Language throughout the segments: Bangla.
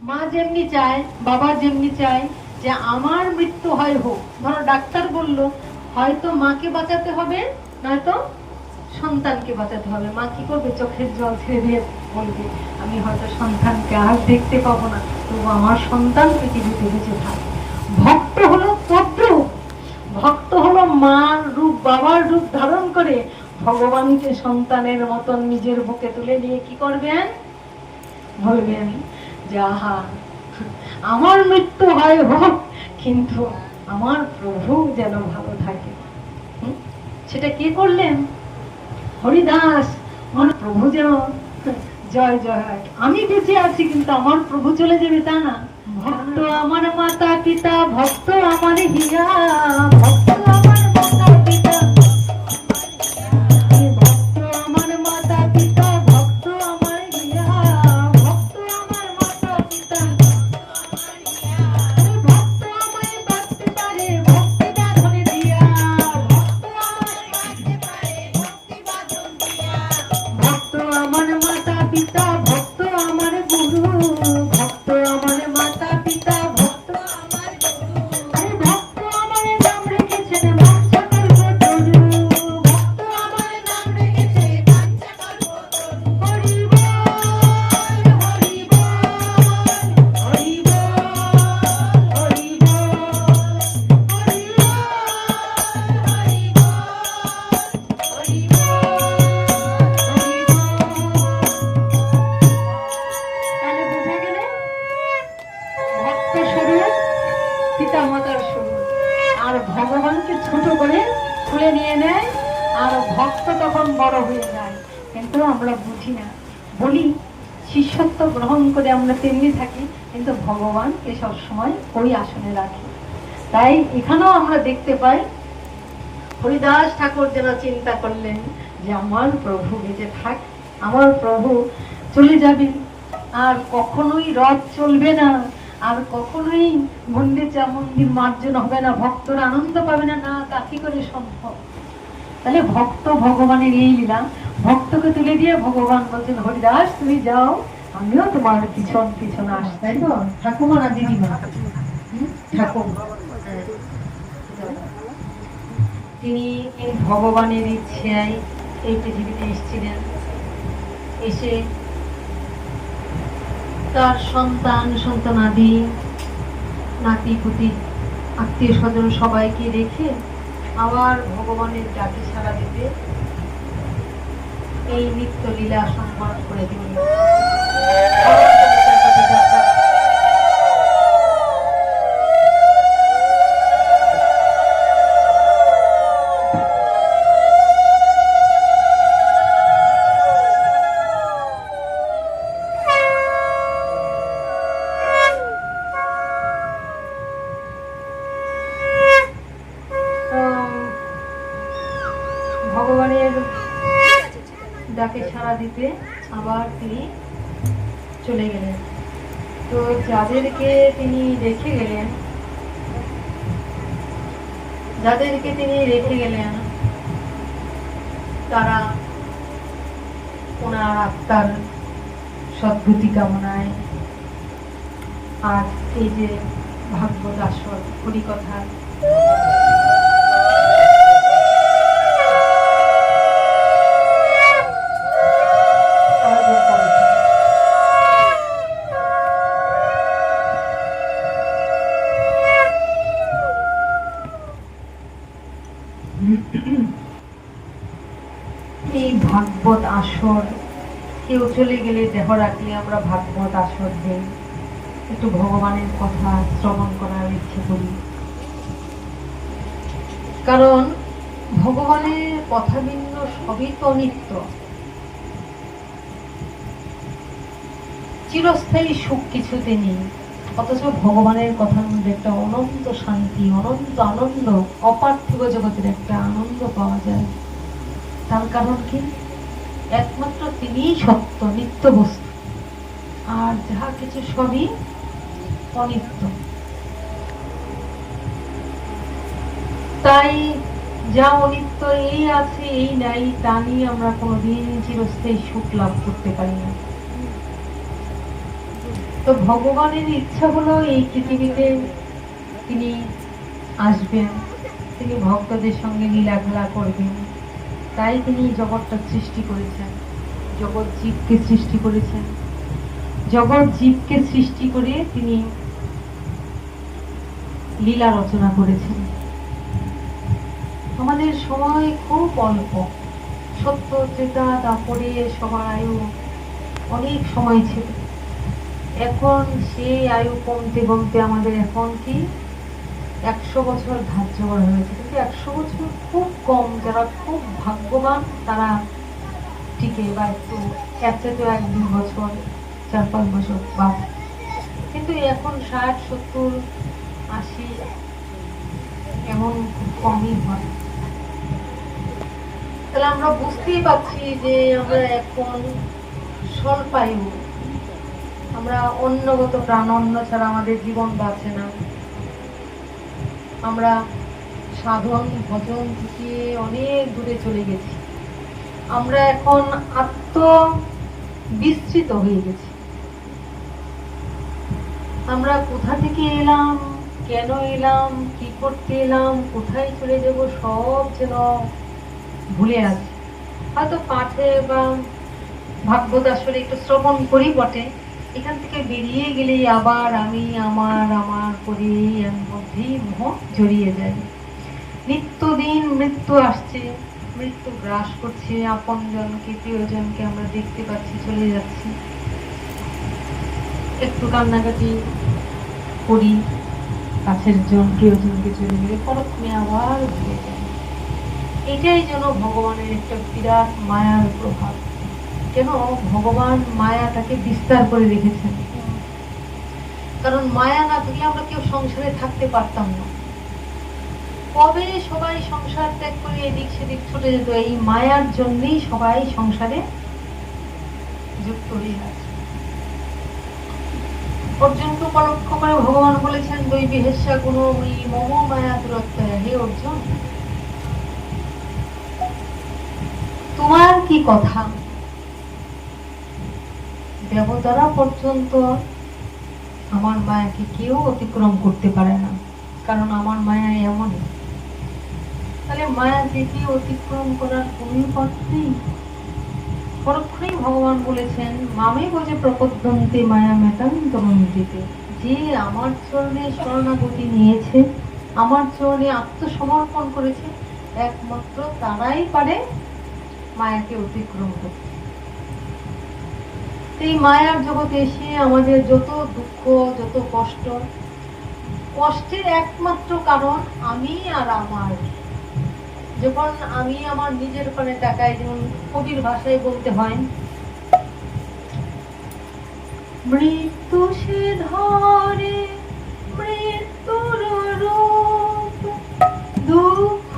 মা যেমনি চায়, বাবা যেমনি চায় যে আমার মৃত্যু হয় হোক। ধরো ডাক্তার বলল হয়তো মাকে বাঁচাতে হবে, নয়তো সন্তানকে বাঁচাতে হবে। মা কি করবে? চোখের জল ছেড়ে দিয়ে বলবে আমি হয়তো সন্তানকে আর দেখতে পাবো না, তবু আমার সন্তান পৃথিবীতে বেঁচে থাকে। ভক্ত হলো তদ্রূপ। ভক্ত হলো মার রূপ, বাবার রূপ ধারণ করে ভগবানকে সন্তানের মতন নিজের বুকে তুলে নিয়ে কি করবেন? বলবেন যে আহা, আমার মৃত্যু হয় হোক, কিন্তু আমার প্রভু যেন ভালো থাকে। সেটা কে করলেন? হরিদাস। আমার প্রভু যেন জয় জয় হয়। আমি বেঁচে আছি কিন্তু আমার প্রভু চলে যাবে তা না। ভক্ত আমার মাতা পিতা, ভক্ত আমার হিয়া, ভক্ত আমার মাতা পিতা, ভক্ত আমার মাতা পিতা, ভক্ত আমার হিয়া, ভক্ত আমার মাতা পিতা, ভক্ত আমায় বাঁচতে পারে ভক্তি বাঁধনে দিয়া, ভক্ত আমায় বাঁচতে পারে ভক্তি বাঁধন দিয়া, ভক্ত আমার মাতা পিতা, ভক্ত আমার গুরু, ভক্ত আমার মাতা পিতা, ভক্ত আমার গুরু, আরে ভক্ত আমার নাম রেখেছেন বাঞ্ছা কল্প তরু, ভক্ত আমার নাম রেখেছে বাঞ্ছা কল্প তরু। হরি বল, হরি বল, হরি বল, হরি বল, হরি বল, হরি বল, হরি বল, হরি বল। তাহলে বোঝা গেল ভক্ত স্বরূপ পিতা মাতার স্বরূপ, আর ভগবানকে ছোট করে তুলে নিয়ে নেয়, আর ভক্ত তখন বড় হয়ে যায়। কিন্তু আমরা বুঝি না, বলি শিষ্যত্ব গ্রহণ করে আমরা তেমনি থাকি, কিন্তু ভগবানকে সবসময় ওই আসনে রাখি। তাই এখানেও আমরা দেখতে পাই হরিদাস ঠাকুর যেন চিন্তা করলেন যে আমার প্রভু বেঁচে থাক, আমার প্রভু চলে যাবে, আর কখনোই রথ চলবে না, আর কখনোই মন্দির মন্দির মার্জন হবে না, ভক্তরা আনন্দ পাবে না, না তা কি করে সম্ভব? তাহলে ভক্ত ভগবানের এই লীলা। ভক্তকে তুলে দিয়ে ভগবান বলছেন হরিদাস তুমি যাও, আমিও তোমার পিছন পিছন আসছি। তাই তো ঠাকুমা না দিদিমা? ঠাকুমা। তিনি এই ভগবানের ইচ্ছায় এই পৃথিবীতে এসেছিলেন। এসে তার সন্তান সন্তানাদি নাতি পুতি আত্মীয় স্বজন সবাইকে রেখে আবার ভগবানের ডাকে সাড়া দিতে এই নিত্য লীলা সম্মান করে তিনি ভগবানের ডাকে সাড়া দিতে আবার তিনি চলে গেলেন। তো যাদেরকে তিনি রেখে গেলেন, তারা ওনার আত্মার সদ্গতি কামনায় আর এই যে ভাগবত আসর হরিকথা এই ভাগবত আসর, কেউ চলে গেলে দেহ রাখলে আমরা ভাগবত আসর দিই, একটু ভগবানের কথা শ্রবণ করার ইচ্ছে করি। কারণ ভগবানের কথা ভিন্ন, সবই তো নিত্য। চিরস্থায়ী সুখ কিছুতে নেই, অথচ ভগবানের কথার মধ্যে একটা অনন্ত শান্তি, অনন্ত আনন্দ, অপার্থিব জগতের একটা আনন্দ পাওয়া যায়। তার কারণ কি? একমাত্র তিনিই সত্য, নিত্য বস্তু, আর যাহা কিছু সবই অনিত্য। তাই যা অনিত্য, এই আছে এই নাই, তা নিয়ে আমরা কোনোদিন চিরস্থায়ী সুখ লাভ করতে পারি না। তো ভগবানের ইচ্ছা হলো এই পৃথিবীতে তিনি আসবেন, তিনি ভক্তদের সঙ্গে লীলা খেলা করবেন, তাই তিনি জগৎটা সৃষ্টি করেছেন, জগৎ জীবকে সৃষ্টি করেছেন। জগৎ জীবকে সৃষ্টি করে তিনি লীলা রচনা করেছেন। আমাদের সময় খুব অল্প, সত্য ত্রেতা তারপরে সবার আয়ু অনেক সময় ছিল, এখন সেই আয়ু কমতে কমতে আমাদের এখন কি 100 বছর ধার্য করা হয়েছে, কিন্তু 100 বছর খুব কম। যারা খুব ভাগ্যবান তারা টিকে, বা একটু এতে তো 1-2 বছর 4-5 বছর বাদ, কিন্তু এখন 60, 70, 80 এমন খুব কমই হয়। তাহলে আমরা বুঝতেই পারছি যে আমরা এখন স্বল্পায়ু, আমরা অন্নগত প্রাণ, অন্ন ছাড়া আমাদের জীবন বাঁচে না। আমরা সাধন ভজন থেকে অনেক দূরে চলে গেছি, আমরা এখন আত্মবিস্তৃত হয়ে গেছি। আমরা কোথা থেকে এলাম, কেন এলাম, কি করতে এলাম, কোথায় চলে যাব, সব যেন ভুলে আছি। হয়তো পাঠে বা ভাগবত আসলে একটু শ্রবণ করি বটে, এখান থেকে বেরিয়ে গেলেই আবার আমি আমার আমার করে এর মধ্যেই মোহ জড়িয়ে যায়। নিত্যদিন মৃত্যু আসছে, মৃত্যু গ্রাস করছে, আপনজনকে প্রিয়জনকে আমরা দেখতে পাচ্ছি চলে যাচ্ছি, একটু কান্নাকাটি করি, কাছের জন প্রিয়জনকে চলে গেলে পরক্ষণে আবার ভুলে যায়। এটাই যেন ভগবানের একটা বিরাট মায়ার প্রভাব। কেন ভগবান মায়াটাকে বিস্তার করে রেখেছেন, কারণ মায়া না থাকলে আমরা কেউ সংসারে থাকতে পারতাম না। কবে সবাই সংসার ত্যাগ করে এদিক সেদিক ছুটে যেত, এই মায়ার জন্যই সবাই সংসারে যুক্ত হয়ে আছে। অর্জুনকে উপলক্ষ করে ভগবান বলেছেন, দৈবী হেস্যা গুণময়ী মম মায়া দূরত্বয়া। হে অর্জুন, তোমার কি কথা, দেবতারা পর্যন্ত আমার মায়াকে কেউ অতিক্রম করতে পারে না, কারণ আমার মায়া এমন। তাহলে মায়া যেটি অতিক্রম করার কোন পথ নেই। পরক্ষণেই ভগবান বলেছেন, মামে বোঝে প্রপদ্যন্তে মায়া মেতান্তরন্তিতে। যে আমার চরণে শরণাগতি নিয়েছে, আমার চরণে আত্মসমর্পণ করেছে, একমাত্র তারাই পারে মায়াকে অতিক্রম করতে। এই মায়ার জগতে এসে আমাদের যত দুঃখ, যত কষ্ট, কষ্টের একমাত্র কারণ আমি আর আমার। যখন আমি আমার নিজের পানে তাকাই, যেমন কবির ভাষায় বলতে হয়, মৃত্যু সে ধরে মৃত্যুর রূপ, দুঃখ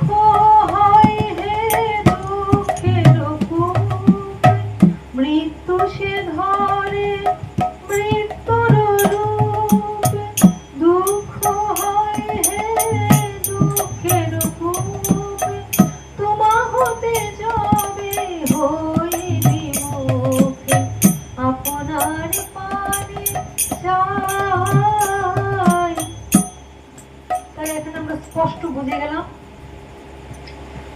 হয় হে দুঃখের রূপ। মৃত্যু সে ধরে মৃত্যুর রূপ, দুঃখ হয় হে দুঃখের রূপ। তোমা হতে যাবে হই বিমুখে, আপনার পানে যাই। তাই এখানে আমরা স্পষ্ট বুঝে গেলাম,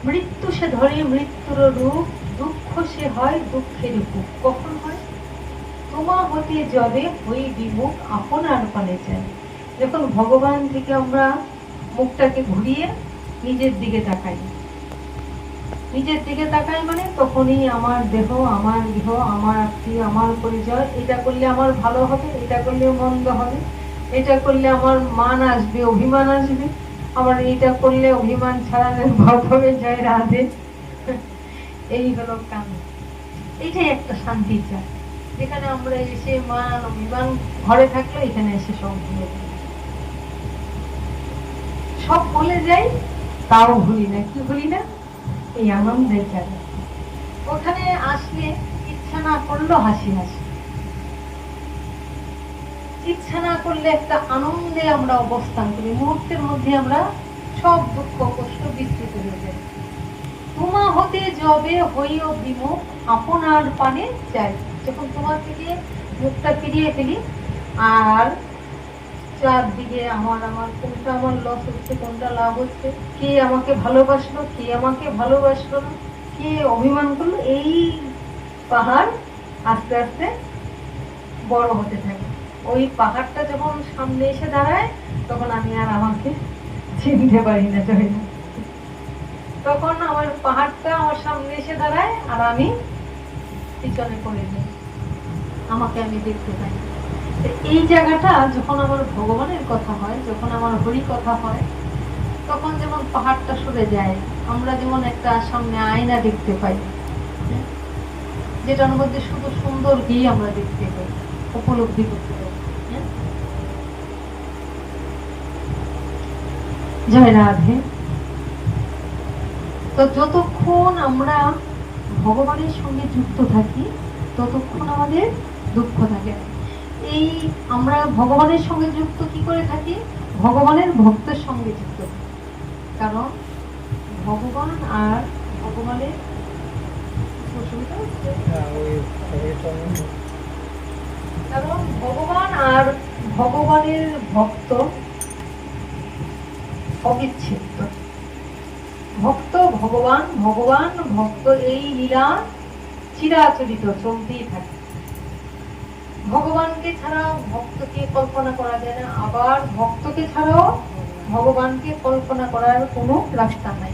মৃত্যু সে ধরে মৃত্যুর রূপ, দুঃখ সে হয় দুঃখের রূপ। কখন হয়? তোমা হতে যাবে হই বিমুখ, আপনার পানে চাই। যখন ভগবান থেকে আমরা মুখটাকে ঘুরিয়ে নিজের দিকে তাকাই, নিজের দিকে তাকাই মানে তখনই আমার দেহ, আমার গৃহ, আমার আত্মীয়, আমার পরিচয়, এটা করলে আমার ভালো হবে, এটা করলে মন্দ হবে, এটা করলে আমার মান আসবে, অভিমান আসবে, আবার এটা করলে অভিমান ছাড়ানোর ভাব হবে, জয় রাধে। এই হলো কাম। এইটাই একটা শান্তির জায়গা, যেখানে আমরা এসে মান অভিমান ঘরে থাকলে এখানে এসে সব ভুলে যাই, সব ভুলে যাই, তাও ভুলি না। কি ভুলি না? এই আনন্দের জায়গা। ওখানে আসলে ইচ্ছা না করলেও হাসি হাসি, ইচ্ছা না করলে একটা আনন্দে আমরা অবস্থান করি, মুহূর্তের মধ্যে আমরা সব দুঃখ কষ্ট বিস্তৃত হয়ে যায়। তোমা হতে যাবে হইও বিমুখ, আপনার পানে চাই। যখন তোমার থেকে মুখটা ফিরিয়ে ফেলি, আর চারদিকে আমার আমার কোনটা আমার লস হচ্ছে, কোনটা লাভ হচ্ছে, কে আমাকে ভালোবাসলো, কে আমাকে ভালোবাসলো না, কে অভিমান করলো, এই পাহাড় আস্তে আস্তে বড় হতে থাকে। ওই পাহাড়টা যখন সামনে এসে দাঁড়ায় তখন আমি আর আমাকে চিনতে পারি না, যাই না, তখন আমার পাহাড়টা আমার সামনে এসে দাঁড়ায় আর আমি পিছনে পড়ে যাই, আমাকে আমি দেখতে পাই। এই জায়গাটা যখন আমার ভগবানের কথা হয়, যখন আমার হরি কথা হয়, তখন যেমন পাহাড়টা সরে যায়, আমরা যেমন একটা সামনে আয়না দেখতে পাই, যেটার মধ্যে শুধু সুন্দর গিয়ে আমরা দেখতে পাই, উপলব্ধি করতে পারি। জয় রাধে। তো যতক্ষণ আমরা ভগবানের সঙ্গে যুক্ত থাকি ততক্ষণ আমাদের দুঃখ থাকে না। এই আমরা ভগবানের সঙ্গে যুক্ত কি করে থাকি? ভগবানের ভক্তের সঙ্গে যুক্ত থাকি। কারণ ভগবান আর ভগবানের অসুবিধা হচ্ছে, কারণ ভগবান আর ভগবানের ভক্ত অবিচ্ছেদ্য। ভক্ত ভগবান, ভগবান ভক্ত, এই লীলা চিরাচরিত চলতেই থাকে। ভগবানকে ছাড়াও ভক্তকে কল্পনা করা যায় না, আবার ভক্তকে ছাড়াও ভগবানকে কল্পনা করার কোনো রাস্তা নাই।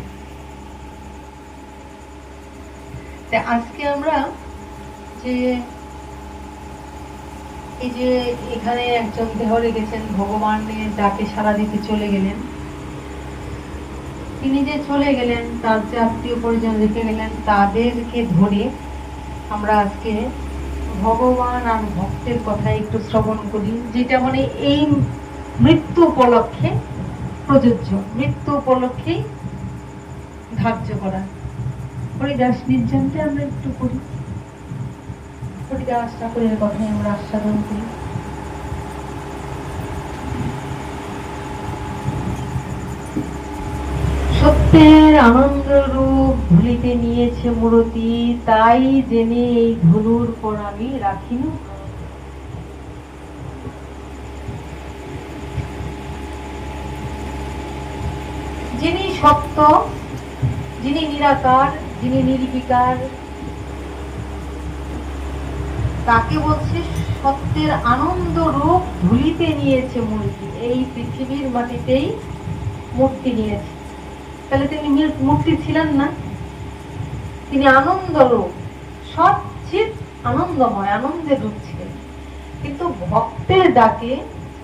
আজকে আমরা যে এই যে এখানে একজন দেহ রেখেছেন, ভগবানের ডাকে সাড়া দিতে চলে গেলেন, তিনি যে চলে গেলেন, তার যে আত্মীয় পরিজন রেখে গেলেন, তাদেরকে ধরে আমরা আজকে ভগবান আর ভক্তের কথা একটু শ্রবণ করি, যেটা মানে এই মৃত্যু উপলক্ষে প্রযোজ্য, মৃত্যু উপলক্ষেই ধার্য করা। হরিদাস নির্জনকে আমরা একটু করি, হরিদাস ঠাকুরের কথাই আমরা আস্বাদন করি। সত্যের আনন্দ রূপ ভুলিতে নিয়েছে মূরতি, তাই জেনে এই ধনুর পর আমি রাখিল। যিনি সত্য, যিনি নিরাকার, যিনি নির্বিকার, তাকে বলছে সত্যের আনন্দ রূপ ধুলিতে নিয়েছে মূর্তি। এই পৃথিবীর মাটিতেই মূর্তি নিয়েছে। তাহলে তিনি মূর্তি ছিলেন না, তিনি আনন্দ রূপ, সচ্চিৎ আনন্দময়, আনন্দের রূপ ছিলেন। কিন্তু ভক্তের ডাকে,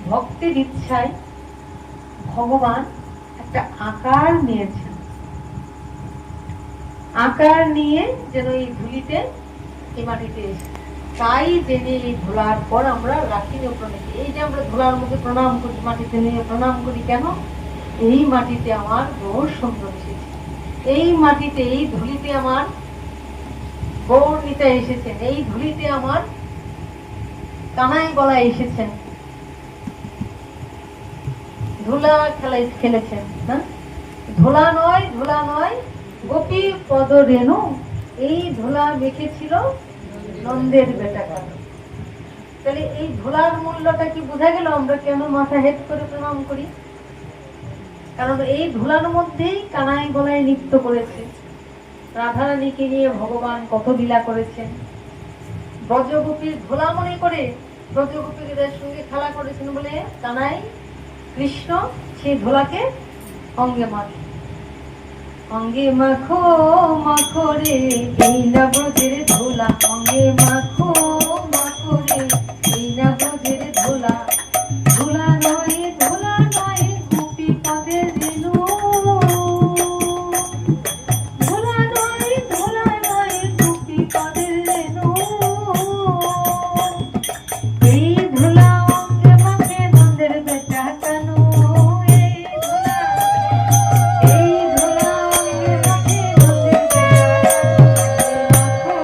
ভক্তের ইচ্ছায় ভগবান একটা আকার নিয়েছেন, আকার নিয়ে যেন এই ধুলিতে, এই মাটিতে এসে, তাই জেনে এই ধুলার পর আমরা রাখি প্রণীতি। এই যে আমরা ধুলার মধ্যে প্রণাম করি, মাটিতে নিয়ে প্রণাম করি কেন? এই মাটিতে আমার গৌর সুন্দর এসেছে, এই মাটিতে, এই ধুলিতে আমার গৌর নিতা এসেছেন, এই ধুলিতে আমার কানাই গলা এসেছেন, ধুলা খেলেছেন না? ধুলা নয়, ধুলা নয়, গোপী পদ রেণু, এই ধুলা মেখেছিল নন্দের বেটা কানু। তাহলে এই ধুলার মূল্যটা কি বোঝা গেল? আমরা কেন মাথা হেট করে প্রণাম করি? কারণ এই ধুলার মধ্যেই কানাই গলায় নৃত্য করেছে, রাধারানীকে নিয়ে ভগবান কত লীলা করেছেন। ব্রজগোপীর ধুলা মনে করে ব্রজগোপীদের সঙ্গে খেলা করেছেন বলে কানাই কৃষ্ণ সেই ধুলাকে অঙ্গে মাখে। অঙ্গে মাখো মাখো রে এই না ব্রজের ধুলা, অঙ্গে মাখো মাখো রে এই না ব্রজের ধুলা, ধুলা নয়, ধুলা নয়, গোপী পদের রেণু, ধুলা নয়, ধুলা নয়, গোপী পদের রেণু, এই ধুলা অঙ্গে মাখে নন্দের বেটা কানু, এই ধুলা, এই ধুলা অঙ্গে মাখে নন্দের বেটা কানু, মাখো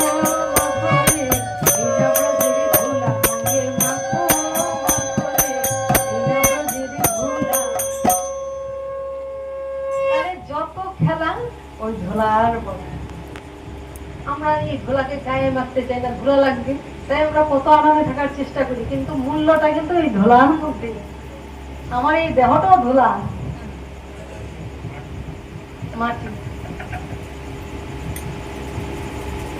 মাখো রে এই না ব্রজের ধুলা, অঙ্গে মাখো মাখো রে এই না ব্রজের ধুলা। তাহলে যত খেলা ওই ধুলার বলে। আমরা এই ধুলাকে গায়ে মাখতে চাই না, ধুলা লাগবে, তাই আমরা কত আরামে থাকার চেষ্টা করি, কিন্তু মূল্যটা কিন্তু এই ধোলার মধ্যে। আমার এই দেহটাও ধোলা, মাটি।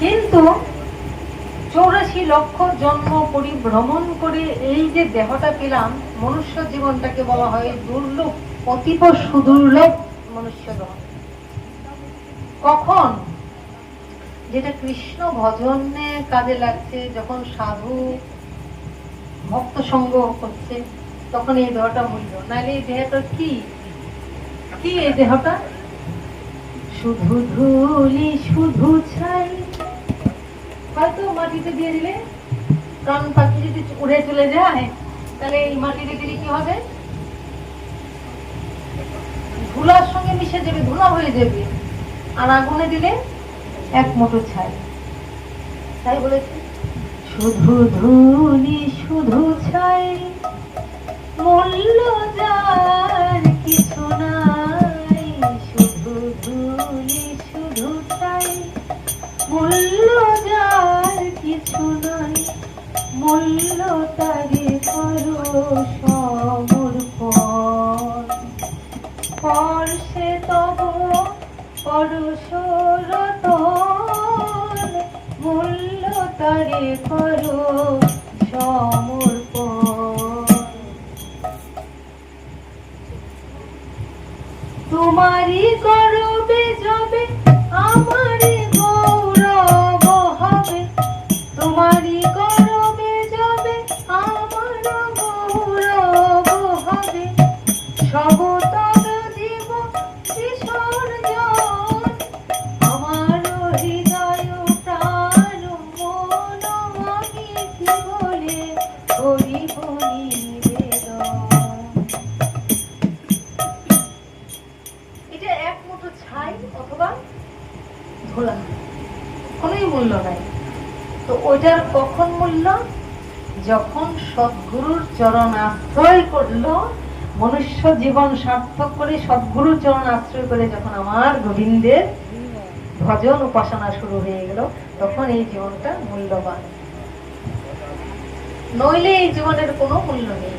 কিন্তু 84 লক্ষ জন্ম পরিভ্রমণ করে এই যে দেহটা পেলাম, মনুষ্য জীবনটাকে বলা হয় দুর্লভ, অতীব সুদুর্লভ মনুষ্য জীবন। কখন? যেটা কৃষ্ণ ভজনে কাজে লাগছে, যখন সাধু ভক্ত সঙ্গ করছে, তখন এই দেহটা মূল্য। নাহলে এই দেহটা কি কি এই দেহটা শুধু ধুলি শুধু ছাই। হয়তো মাটিতে দিয়ে দিলে, কারণ পাখি যদি উড়ে চলে যায়, তাহলে এই মাটিতে দিলে কি হবে? ধুলার সঙ্গে মিশে যাবে, ধুলা হয়ে যাবে। আর আগুনে দিলে এক মুঠো ছাই। তাই বলেছে শুধু ধুলি শুধু ছাই, মূল্য যার কিছু নাই। শুধু ধুলি শুধু ছাই, মূল্য যার কিছু নাই। মূল্য তারে করো সমর্পণ, স্পর্শে তব পরশরতন। মূল্য তারে করো সমর্পণ। তোমারই গৌরবে যাবে আমারই গৌরব হবে। তোমারই গৌরবে যাবে আমার গৌরব হবে। সব তব জীব বিসর্জন, আমার হৃদয় প্রাণ মন আমি কি বলে করিব নিবেদন। এটা এক মুঠো ছাই অথবা ধুলা, কোনোই মূল্য নাই। তো ওইটার কখন মূল্য? যখন সদ্গুরুর চরণ আশ্রয় করলো, মনুষ্য জীবন সার্থক করে সদ্গুরুর চরণ আশ্রয় করে যখন আমার গোবিন্দের ভজন উপাসনা শুরু হয়ে গেল, তখন এই জীবনটা মূল্যবান। নইলে এই জীবনের কোনো মূল্য নেই।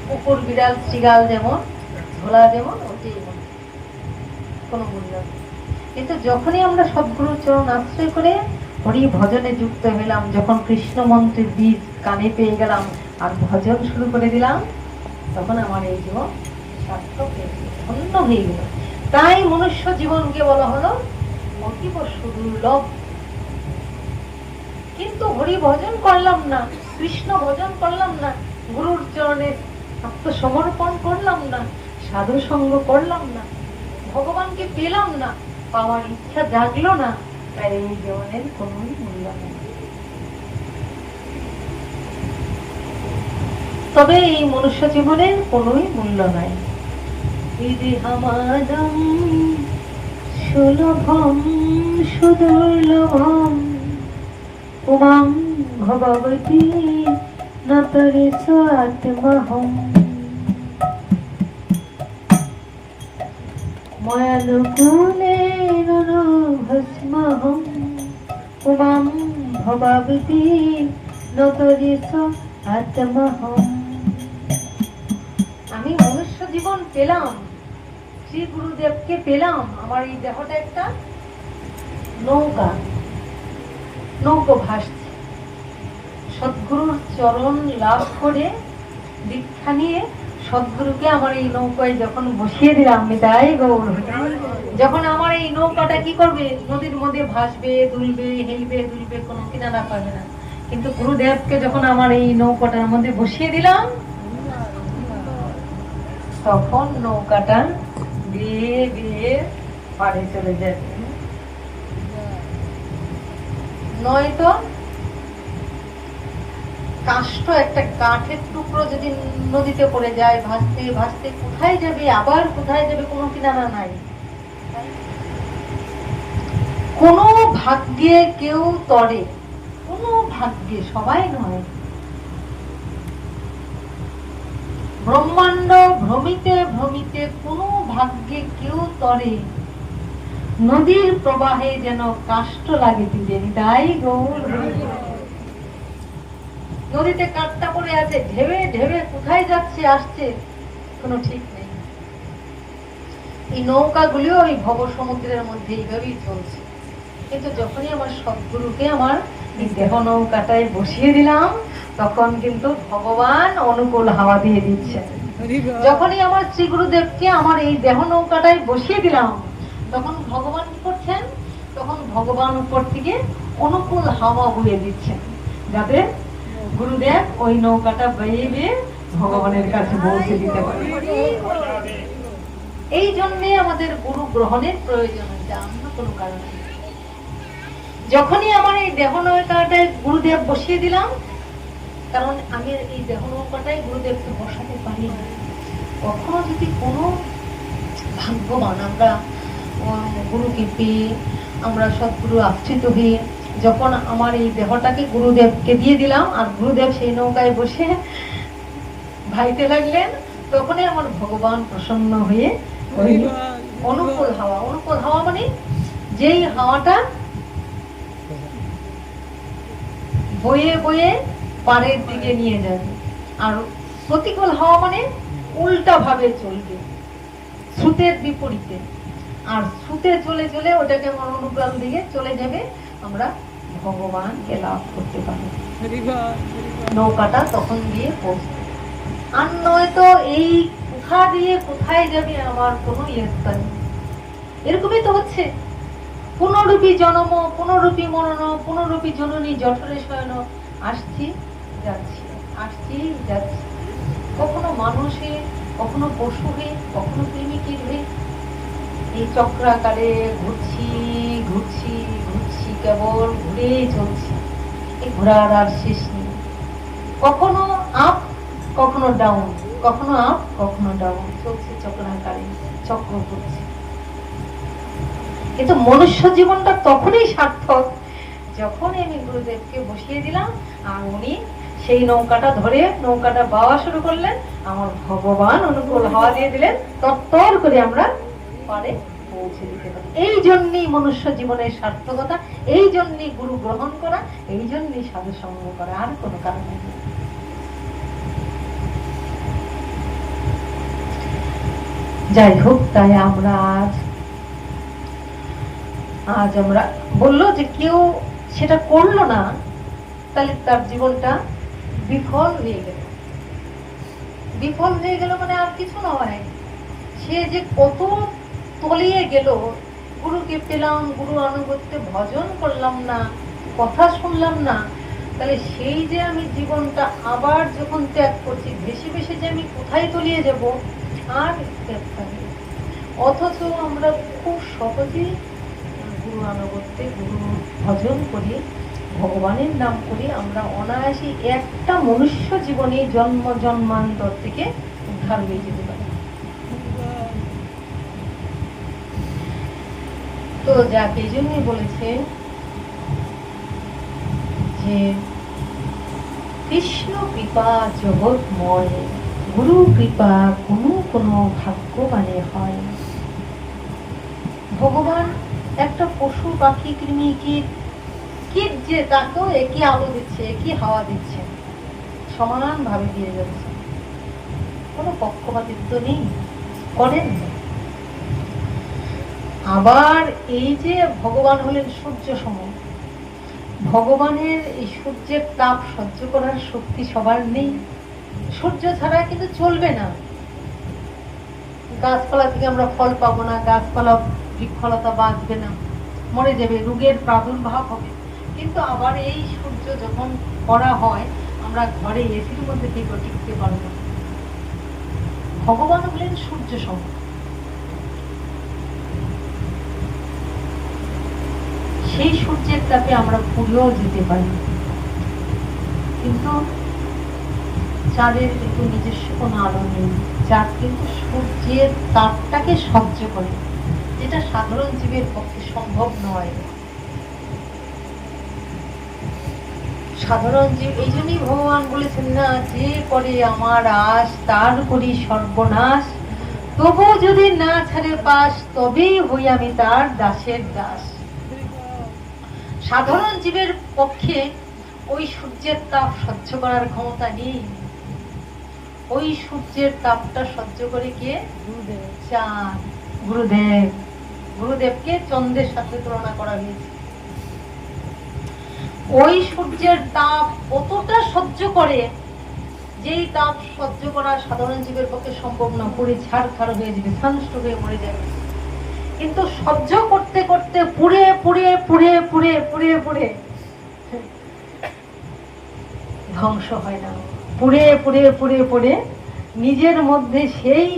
কুকুর বিড়াল শৃগাল যেমন, ধোলা যেমন, ওটাই কোনো মূল্য নেই। কিন্তু যখনই আমরা সদ্গুরুর চরণ আশ্রয় করে হরি ভজনে যুক্ত হলাম, যখন কৃষ্ণ মন্ত্রের বীজ কানে পেয়ে গেলাম আর ভজন শুরু করে দিলাম, তখন আমার এই জীবন সার্থক হয়ে গেল, ধন্য হয়ে গেল। তাই মনুষ্য জীবনকে বলা হলো অতীব সুদুর্লভ। কিন্তু হরি ভজন করলাম না, কৃষ্ণ ভজন করলাম না, গুরুর চরণে আত্মসমর্পণ করলাম না, সাধু সঙ্গ করলাম না, ভগবানকে পেলাম না, পাওয়ার ইচ্ছা জাগলো না, তাই এই জীবনের কোন মূল্য নেই। তবে এই মনুষ্য জীবনের কোনোই মূল্য নাই। ইদিহামাদম সুলভম সুদুর্লভম উমাং ভগবতী নতরেষ আত্মহম। ময়ানুকূলেন ভস্মহম উমাং ভগবতী নতরেষ আত্মহম। আমি মনুষ্য জীবন পেলাম, শ্রী গুরুদেবকে পেলাম। আমার এই দেহটা একটা নৌকা, নৌকো ভাসছে। সদ্গুরুর চরণ লাভ করে দীক্ষা নিয়ে সদ্গুরুকে আমার এই নৌকায় যখন বসিয়ে দিলাম, তাই গৌর, যখন আমার এই নৌকাটা কি করবে? নদীর মধ্যে ভাসবে, দুলবে, হেলবে, দুলবে, কোনো কিনারা পাবে না। কিন্তু গুরুদেবকে যখন আমার এই নৌকাটার মধ্যে বসিয়ে দিলাম, তখন নৌকাটা বেয়ে বেয়ে পাড়ে চলে যাবে। নয়তো কাষ্ঠ, একটা কাঠের টুকরো যদি নদীতে পড়ে যায়, ভাসতে ভাসতে কোথায় যাবে, আবার কোথায় যাবে, কোনো কিনারা নাই। কোনো ভাগ্যে কেউ তরে, কোনো ভাগ্যে, সবাই নয়। ব্রহ্মাণ্ড ভ্রমিতে ভ্রমিতে কোনো ভাগ্যে কেউ তরে, নদীর প্রবাহে যেন কাষ্ঠ লাগে তীরে। তাই গৌর নদীতে কাঠটা পড়ে আছে, ঢেবে ঢেবে কোথায় যাচ্ছে আসছে কোনো ঠিক নেই। এই নৌকাগুলিও ওই ভব সমুদ্রের মধ্যে এইভাবেই চলছে। কিন্তু যখনই আমার সদ্গুরুকে আমার এই দেহ নৌকাটায় বসিয়ে দিলাম, তখন কিন্তু ভগবান অনুকূল হাওয়া দিয়ে দিচ্ছেন। যখনই আমার শ্রী গুরুদেবকে আমার এই দেহ নৌকাটায় বসিয়ে দিলাম, তখন ভগবান কি করছেন? তখন ভগবান উপর থেকে অনুকূল হাওয়া বয়ে দিচ্ছেন, যাতে গুরুদেব ওই নৌকাটা বেয়ে বেয়ে ভগবানের কাছে পৌঁছে দিতে পারে। এই জন্যে আমাদের গুরু গ্রহণের প্রয়োজন হয়েছে, অন্য কোনো কারণে। যখনই আমার এই দেহ নৌকাটায় গুরুদেব বসিয়ে দিলাম, কারণ আমি এই দেহ নৌকাটায় গুরুদেবকে বসাতে পারি না। কখনো যদি কোনো ভাগ্যবান আমরা গুরুকে পেয়ে, আমরা সদ্গুরু আশ্রিত হয়ে যখন আমার এই দেহটাকে গুরুদেবকে দিয়ে দিলাম, আর গুরুদেব সেই নৌকায় বসে ভাইতে লাগলেন, তখনই আমার ভগবান প্রসন্ন হয়ে ওই অনুকূল হাওয়া, অনুকূল হাওয়া মানে যেই হাওয়াটা বয়ে বয়ে পাড়ের দিকে নিয়ে যাবে, আর প্রতিকূল হাওয়া মানে উল্টা ভাবে চলবে, স্রোতের বিপরীতে। আর স্রোতে চলে চলে ওটাকে আমার অনুকূল দিকে চলে যাবে, আমরা ভগবানকে লাভ করতে পারি। নৌকাটা তখন গিয়ে পৌঁছবে। আর নয়তো এই কোথা দিয়ে কোথায় যাবে আমার কোনো ইয়ত্তা নেই। এরকমই তো হচ্ছে। পুনরূপী জনম, পুনরূপী মরণ, পুনরূপী জননী জঠরে শয়ন, আসছি যাচ্ছি, আসছি যাচ্ছি। কখনো মানুষে, কখনো পশু হয়ে, কখনো প্রেমিকের হয়ে এই চক্রাকারে ঘুরছি ঘুরছি ঘুরছি, কেবল ঘুরেই চলছি। এই ঘোরার আর শেষ নেই। কখনো আপ, কখনো ডাউন, কখনো আপ, কখনো ডাউন, চলছে চক্রাকারে, চক্র করছে। কিন্তু মনুষ্য জীবনটা তখনই সার্থক যখনই আমি গুরুদেবকে বসিয়ে দিলাম, আর উনি সেই নৌকাটা ধরে নৌকাটা বাওয়া শুরু করলেন, আমার ভগবান অনুকূল হাওয়া দিয়ে দিলেন, তত্তর করে আমরা পারে পৌঁছে দিতে পারি। এই জন্যই মনুষ্য জীবনের সার্থকতা, এই জন্যই গুরু গ্রহণ করা, এই জন্যই সাধু সঙ্গ করা, আর কোনো কারণ নেই। যাই হোক, তাই আমরা আজ আমরা বললো যে কেউ সেটা করলো না, তাহলে তার জীবনটা বিফল হয়ে গেল। বিফল হয়ে গেল মানে আর কিছু নয়, সে যে কত তলিয়ে গেল। গুরুকে পেলাম, গুরু আনুগত্যে ভজন করলাম না, কথা শুনলাম না, তাহলে সেই যে আমি জীবনটা আবার যখন ত্যাগ করছি, ভেসে ভেসে যে আমি কোথায় তলিয়ে যাব, আর অথচ আমরা খুব সহজেই গুরু আনুগত্যে, গুরু ভজন করি, ভগবানের নাম করি, আমরা অনায়াসে একটা মনুষ্য জীবনে জন্ম জন্মান্তর থেকে উদ্ধার হয়ে যেতে পারি। তো যাক, এই জন্যই বলেছে যে কৃষ্ণ কৃপা জগৎময়, গুরু কৃপা কোনো কোনো ভাগ্যবানে হয়। ভগবান একটা পশু পাখি কৃমি কীট যে তাকেও একই আলো দিচ্ছে, একই হাওয়া দিচ্ছে, সমান ভাবে দিয়ে যাচ্ছে, কোনো পক্ষপাতিত্ব নেই, করেন। আবার এই যে ভগবান হলেন সূর্য সম, ভগবানের এই সূর্যের তাপ সহ্য করার শক্তি সবার নেই। সূর্য ছাড়া কিন্তু চলবে না, গাছপালা থেকে আমরা ফল পাবো না, গাছপালা বৃক্ষলতা বাঁচবে না, মরে যাবে, রোগের প্রাদুর্ভাব হবে। কিন্তু আবার এই সূর্য যখন করা হয়, আমরা ঘরে এসির মধ্যে থেকে টিকতে পারবো না। ভগবান হলেন সূর্য সম, সেই সূর্যের তাপে আমরা পুড়েও যেতে পারি, কিন্তু চাঁদের কিন্তু নিজস্ব কোনো আলো নেই। চাঁদ কিন্তু সূর্যের তাপটাকে সহ্য করে, যেটা সাধারণ জীবের পক্ষে সম্ভব নয়। সাধারণ জীব, এই জন্যই ভগবান বলেছেন না, যে করে আমার আশ তার করি সর্বনাশ, তবু যদি না ছাড়ে পাশ, তবেই হই আমি তার দাসের দাস। সাধারণ জীবের পক্ষে ওই সূর্যের তাপ সহ্য করার ক্ষমতা নেই। ওই সূর্যের তাপটা সহ্য করে কে? চাঁদ, গুরুদেব। গুরুদেবকে চন্দ্রের সাথে তুলনা করা হয়েছে। ওই সূর্যের তাপ কতটা সহ্য করে, যেই তাপ সহ্য করা সাধারণ জীবের পক্ষে সম্ভব না, পুড়ে ছাড়খাড় হয়ে যাবে, সানস্ট্রোক হয়ে মরে যাবে। কিন্তু সহ্য করতে করতে পুড়ে পুড়ে পুড়ে পুড়ে পুড়ে পুড়ে ধ্বংস হয় না, পুড়ে পুড়ে পুড়ে পুড়ে নিজের মধ্যে সেই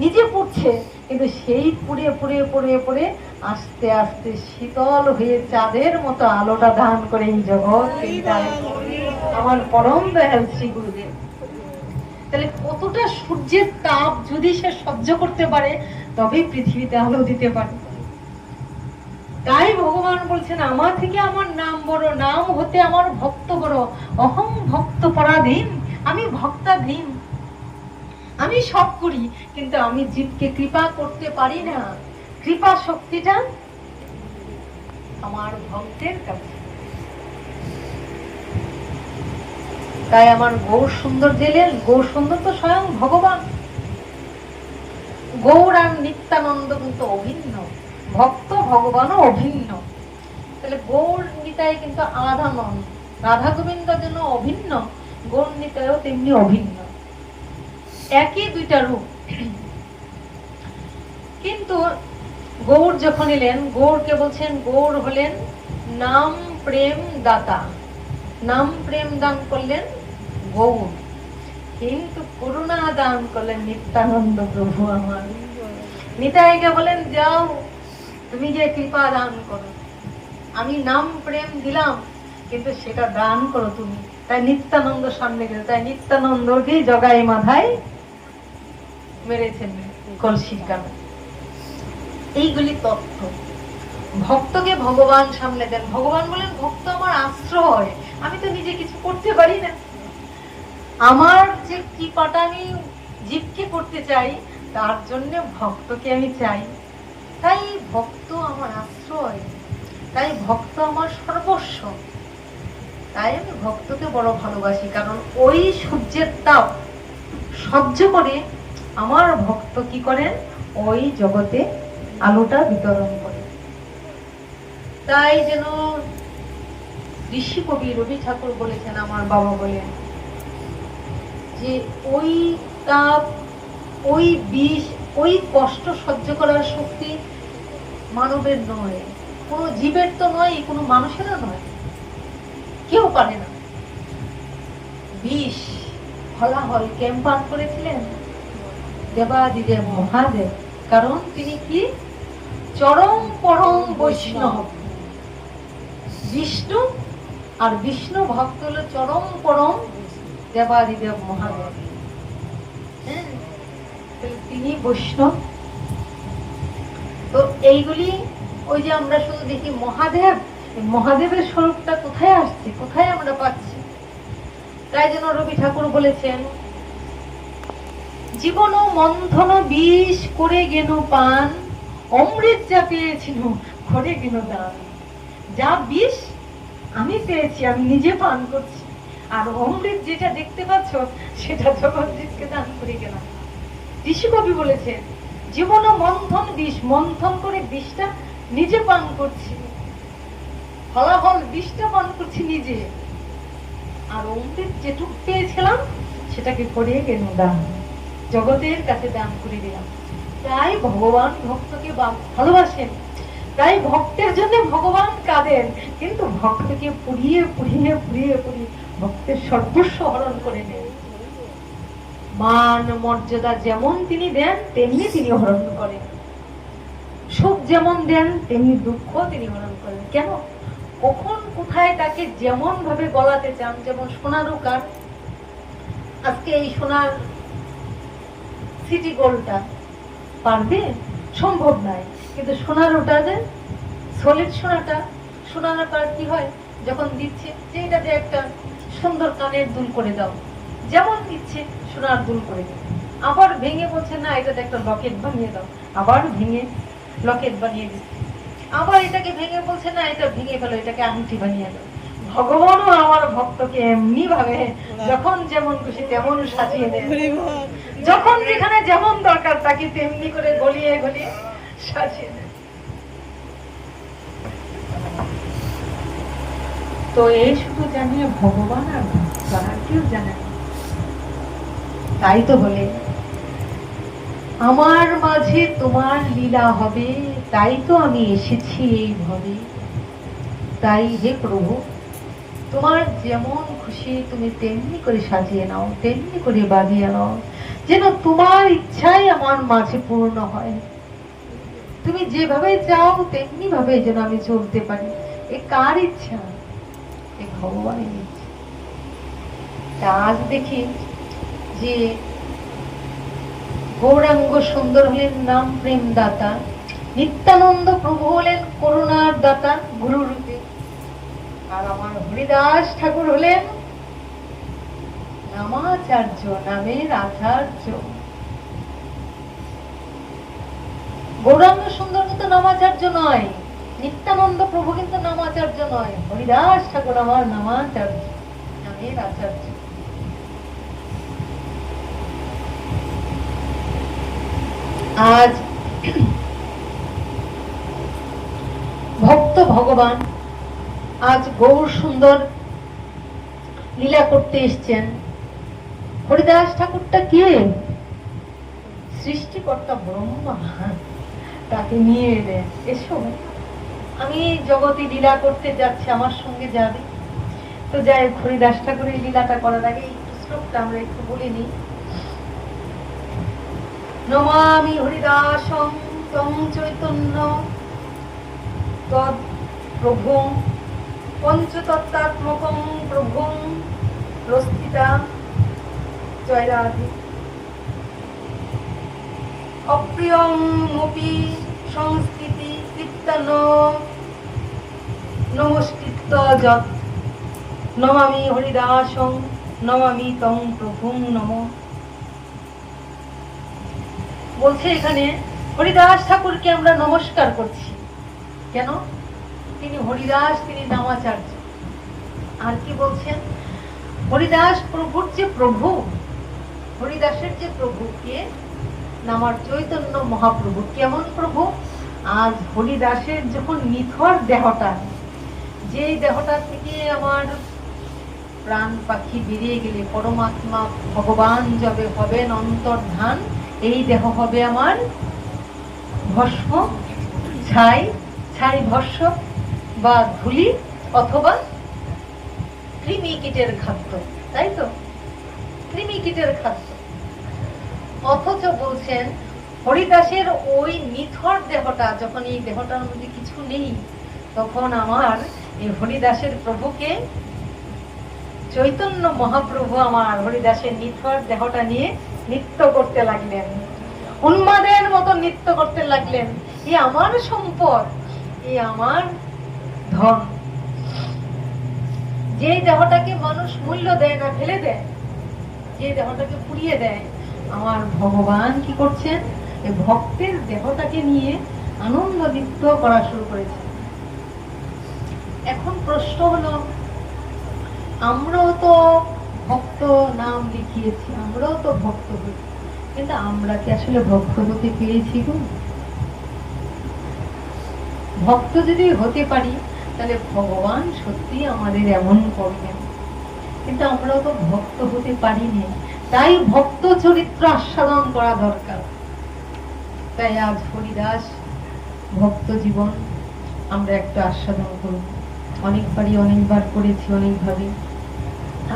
নিজে পুড়ছে, কিন্তু সেই পুড়ে পুড়ে পুড়ে পুড়ে আস্তে আস্তে শীতল হয়ে চাঁদের মতো আলোটা দান করে এই জগৎ আমার পরম দয়াল শ্রী গুরুদেব। তাহলে কতটা সূর্যের তাপ যদি সে সহ্য করতে পারে, তবেই পৃথিবীতে আলো দিতে পারে। তাই ভগবান বলছেন, আমার থেকে আমার নাম বড়, নাম হতে আমার ভক্ত বড়। অহং ভক্ত পরাধীন, আমি ভক্তাধীন। আমি সব করি, কিন্তু আমি জীবকে কৃপা করতে পারি না। কৃপা শক্তিটা আমার ভক্তের কাছে। তাই আমার গৌর সুন্দর দিলেন, গৌর সুন্দর তো স্বয়ং ভগবান। গৌর আর নিত্যানন্দ কিন্তু অভিন্ন, ভক্ত ভগবানও অভিন্ন। তাহলে গৌর নিতাই কিন্তু আলাদা নন। রাধা গোবিন্দ যেন অভিন্ন, গৌর নিতাইও তেমনি অভিন্ন। একই দুইটা রূপ। কিন্তু গৌর যখন এলেন, গৌরকে বলছেন, গৌর হলেন নাম প্রেম দাতা। নাম প্রেম দান করলেন গৌর, কিন্তু করুণা দান করলেন নিত্যানন্দ প্রভু আমার। নিতাইকে বলেন, যাও তুমি যে কৃপা দান করো, আমি নাম প্রেম দিলাম, কিন্তু সেটা দান করো তুমি। তাই নিত্যানন্দ সামনে গেল, তাই নিত্যানন্দকে জগাই মাথায় মেরেছেন কলসির কানে। এইগুলি তথ্য। ভক্তকে ভগবান সামনে দেন। ভগবান বলেন, ভক্ত আমার আশ্রয়, আমি তো নিজে কিছু করতে পারি না। আমার যে কৃপাটা আমি জীবকে করতে চাই, তার জন্য ভক্তকে আমি চাই। তাই ভক্ত আমার আশ্রয়, তাই ভক্ত আমার সর্বস্ব। তাই আমি ভক্তকে বড় ভালোবাসি, কারণ ওই সূর্যের তাপ সহ্য করে আমার ভক্ত কি করেন, ওই জগতে আলোটা বিতরণ করে। তাই যেন ঋষি কবি রবি ঠাকুর বলেছেন, আমার বাবা বলেন যে ওই তাপ, ওই বিষ, ওই কষ্ট সহ্য করার শক্তি মানবের নয়, কোনো জীবের তো নয়, কোনো মানুষেরও নয়, কেউ পারে না। বিষ হলাহল কেন পান করেছিলেন? দেবাদিদেব মহাদেব। কারণ তিনি কি? চরম পরম বৈষ্ণব। বিষ্ণু আর বিষ্ণু ভক্ত হলো চরম পরম দেবাদিদেব মহাদেব। তিনি বৈষ্ণব। তো এইগুলি ওই যে আমরা শুধু দেখি মহাদেব, মহাদেবের স্বরূপটা কোথায় আসছে, কোথায় আমরা পাচ্ছি? তাই জন্য রবি ঠাকুর বলেছেন, জীবন মন্থন বিষ করে গেল পান, অমৃত যা পেয়েছিল করে গেল দান। যা বিষ আমি পেয়েছি, আমি নিজে পান করছি, আর অমৃত যেটা দেখতে পাচ্ছ, সেটা জগৎজিৎকে দান করে গেলাম। ঋষি কবি বলেছেন, জীবন মন্থন বিষ, মন্থন করে বিষটা নিজে পান করছি, ফলাফল বিষটা পান করছি নিজে, আর অমৃত যেটুক পেয়েছিলাম সেটাকে করিয়ে গেল দান, জগতের কাছে দান করে দিলাম। তাই ভগবান ভক্তকে ভালোবাসেন, তাই ভক্তের জন্য ভগবান কাঁদেন, কিন্তু ভক্তকে পুড়িয়ে পুড়িয়ে পুড়িয়ে পুড়িয়ে ভক্তের সর্বস্ব হরণ করে নেন। মান মর্যাদা যেমন তিনি দেন, তেমনি তিনি হরণ করেন। সুখ যেমন দেন, তেমনি দুঃখ তিনি হরণ করেন। কেন? কখন কোথায় তাকে যেমন ভাবে গলাতে চান। যেমন সোনার উকার, আজকে এই সোনার সিটি গোল্ডটা পারবে? সম্ভব নয়। কিন্তু সোনার ওটা যে সলিড সোনাটা, সোনার উকার কি হয়, যখন দিচ্ছে যে এটাতে একটা সুন্দর কানের দুল করে দাও, যেমন দিচ্ছে সোনার দুল করে দাও, আবার ভেঙে বলছে না এটাতে একটা লকেট বানিয়ে দাও, আবার ভেঙে লকেট বানিয়ে দিচ্ছে, আবার এটাকে ভেঙে বলছে না এটা ভেঙে ফেলো, এটাকে আংটি বানিয়ে দাও। ভগবানও আমার ভক্তকে এমনি ভাবে যখন যেমন খুশি তেমন সাজিয়ে দেন, যখন যেখানে যেমন দরকার তাকে তেমনি করে গলিয়ে গলিয়ে সাজিয়ে দেন। তো এই শুধু জানে ভগবান আর ভক্ত, আর কেউ জানে না। তাই তো বলে আমার মাঝে তোমার লীলা হবে, তাই তো আমি এসেছি এই ভবে। তাই হে প্রভু, তোমার যেমন খুশি তুমি তেমনি করে সাজিয়ে নাও, তেমনি করে বাঁধিয়ে নাও, যেন তোমার ইচ্ছাই আমার মাঝে পূর্ণ হয়। তুমি যেভাবে চাও তেমনি ভাবে যেন আমি চলতে পারি। এ কার ইচ্ছা? এ ভগবানের ইচ্ছা। আজ দেখি যে গৌরাঙ্গ সুন্দর হলেন নাম প্রেম দাতা, নিত্যানন্দ প্রভু হলেন করুণার দাতা গুরু রূপে, আর আমার হরিদাস ঠাকুর হলেন নামাচার্য, নামের আচার্য। গৌরাঙ্গ সুন্দর কিন্তু নামাচার্য নয়, নিত্যানন্দ প্রভু কিন্তু নামাচার্য নয়, হরিদাস ঠাকুর আমার নামাচার্য, নামের আচার্য। আজ ভক্ত ভগবান আজ গৌর সুন্দর লীলা করতে এসছেন। হরিদাস ঠাকুরটা কে? সৃষ্টিকর্তা ব্রহ্মা, তাকে নিয়ে এলেন, এসো আমি জগতে লীলা করতে যাচ্ছি, আমার সঙ্গে যাবে। তো যাই হরিদাস ঠাকুরের লীলাটা করার আগে একটু শ্লোকটা আমরা একটু বলে নিই। নমামি হরিদাসং তং চৈতন্য তৎ প্রভুং পঞ্চতত্ত্বাত্মকং প্রভুং প্রস্থিতা জয়রাধি অপ্রিয়মপি সংস্কৃতি কীর্তন নমস্কৃত্য যৎ নমামি হরিদাসং নমামি তং প্রভুং নমঃ। বলছে এখানে হরিদাস ঠাকুরকে আমরা নমস্কার করছি। কেন? তিনি হরিদাস, তিনি নামাচার্য। আর কি বলছেন? হরিদাস প্রভুর যে প্রভু, হরিদাসের যে প্রভু কে? নামার চৈতন্য মহাপ্রভু। কেমন প্রভু? আজ হরিদাসের যখন নিথর দেহটা, যে দেহটা থেকে আমার প্রাণ পাখি বেরিয়ে গেলে পরমাত্মা ভগবান যবে হবেন অন্তর্ধান, এই দেহ হবে আমার ভস্ম, ছাই, ছাই ভস্ম বা ধুলি অথবা কৃমি কীটের খাদ্য, তাই তো? কৃমি কীটের খাদ্য। অথচ বলছেন হরিদাসের ওই নিথর দেহটা, যখন এই দেহটার মধ্যে কিছু নেই, তখন আমার এই হরিদাসের প্রভুকে চৈতন্য মহাপ্রভু আমার হরিদাসের নিথর দেহটা নিয়ে নৃত্য করতে লাগলেন, উন্মাদের মতো নৃত্য করতে লাগলেন। এ আমার সম্পদ, এ আমার ধন। যে দেহটাকে মানুষ মূল্য দেয় না, ফেলে দেয়, যে দেহটাকে পুড়িয়ে দেয়, আমার ভগবান কি করছেন? এই ভক্তের দেহটাকে নিয়ে আনন্দ নৃত্য করা শুরু করেছে। এখন প্রশ্ন হলো, আমরাও তো ভক্ত নাম লিখিয়েছি, আমরাও তো ভক্ত হই, কিন্তু আমরা কি আসলে ভক্ত হতে পেরেছি গো? ভক্ত যদি হতে পারি তাহলে ভগবান সত্যি আমাদের এমন করবেন, কিন্তু আমরাও তো ভক্ত হতে পারিনি। তাই ভক্ত চরিত্র আস্বাদন করা দরকার। তাই আজ হরিদাস ভক্ত জীবন আমরা একটু আস্বাদন করব। অনেকবারই অনেকবার করেছি, অনেকভাবে,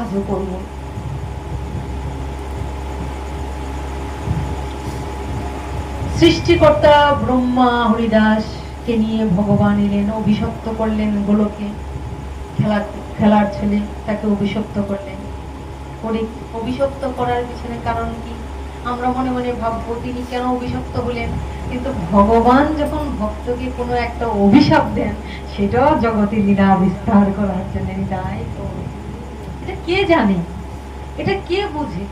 আজও করব। সৃষ্টিকর্তা ব্রহ্মা হরিদাসকে নিয়ে ভগবান এলেন, অভিশপ্ত করলেন গোলকে। খেলার ছেলে, তাকে অভিশপ্ত করলেন। অভিশপ্ত করার পিছনে কারণ কি? আমরা মনে মনে ভাববো তিনি কেন অভিশপ্ত হলেন, কিন্তু ভগবান যখন ভক্তকে কোনো একটা অভিশাপ দেন, সেটাও জগতে লীলা বিস্তার করার জন্য। তাই তো এটা কে জানে, এটা কে বুঝে?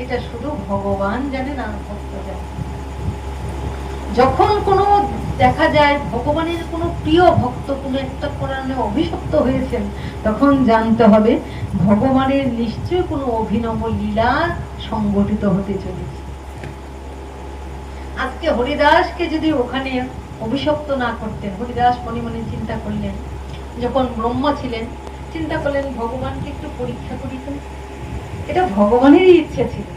এটা শুধু ভগবান জানেন আর ভক্ত জানে। যখন কোনো দেখা যায় ভগবানের কোনো প্রিয় ভক্ত কোনো একটা কারণে অভিশপ্ত হয়েছেন, তখন জানতে হবে ভগবানের নিশ্চয় কোনো অভিনব লীলা সংগঠিত হতে চলেছে। আজকে হরিদাসকে যদি ওখানে অভিশপ্ত না করতেন, হরিদাস মনে মনে চিন্তা করলেন, যখন ব্রহ্মা ছিলেন চিন্তা করলেন ভগবানকে একটু পরীক্ষা করি তো, এটা ভগবানেরই ইচ্ছে ছিল।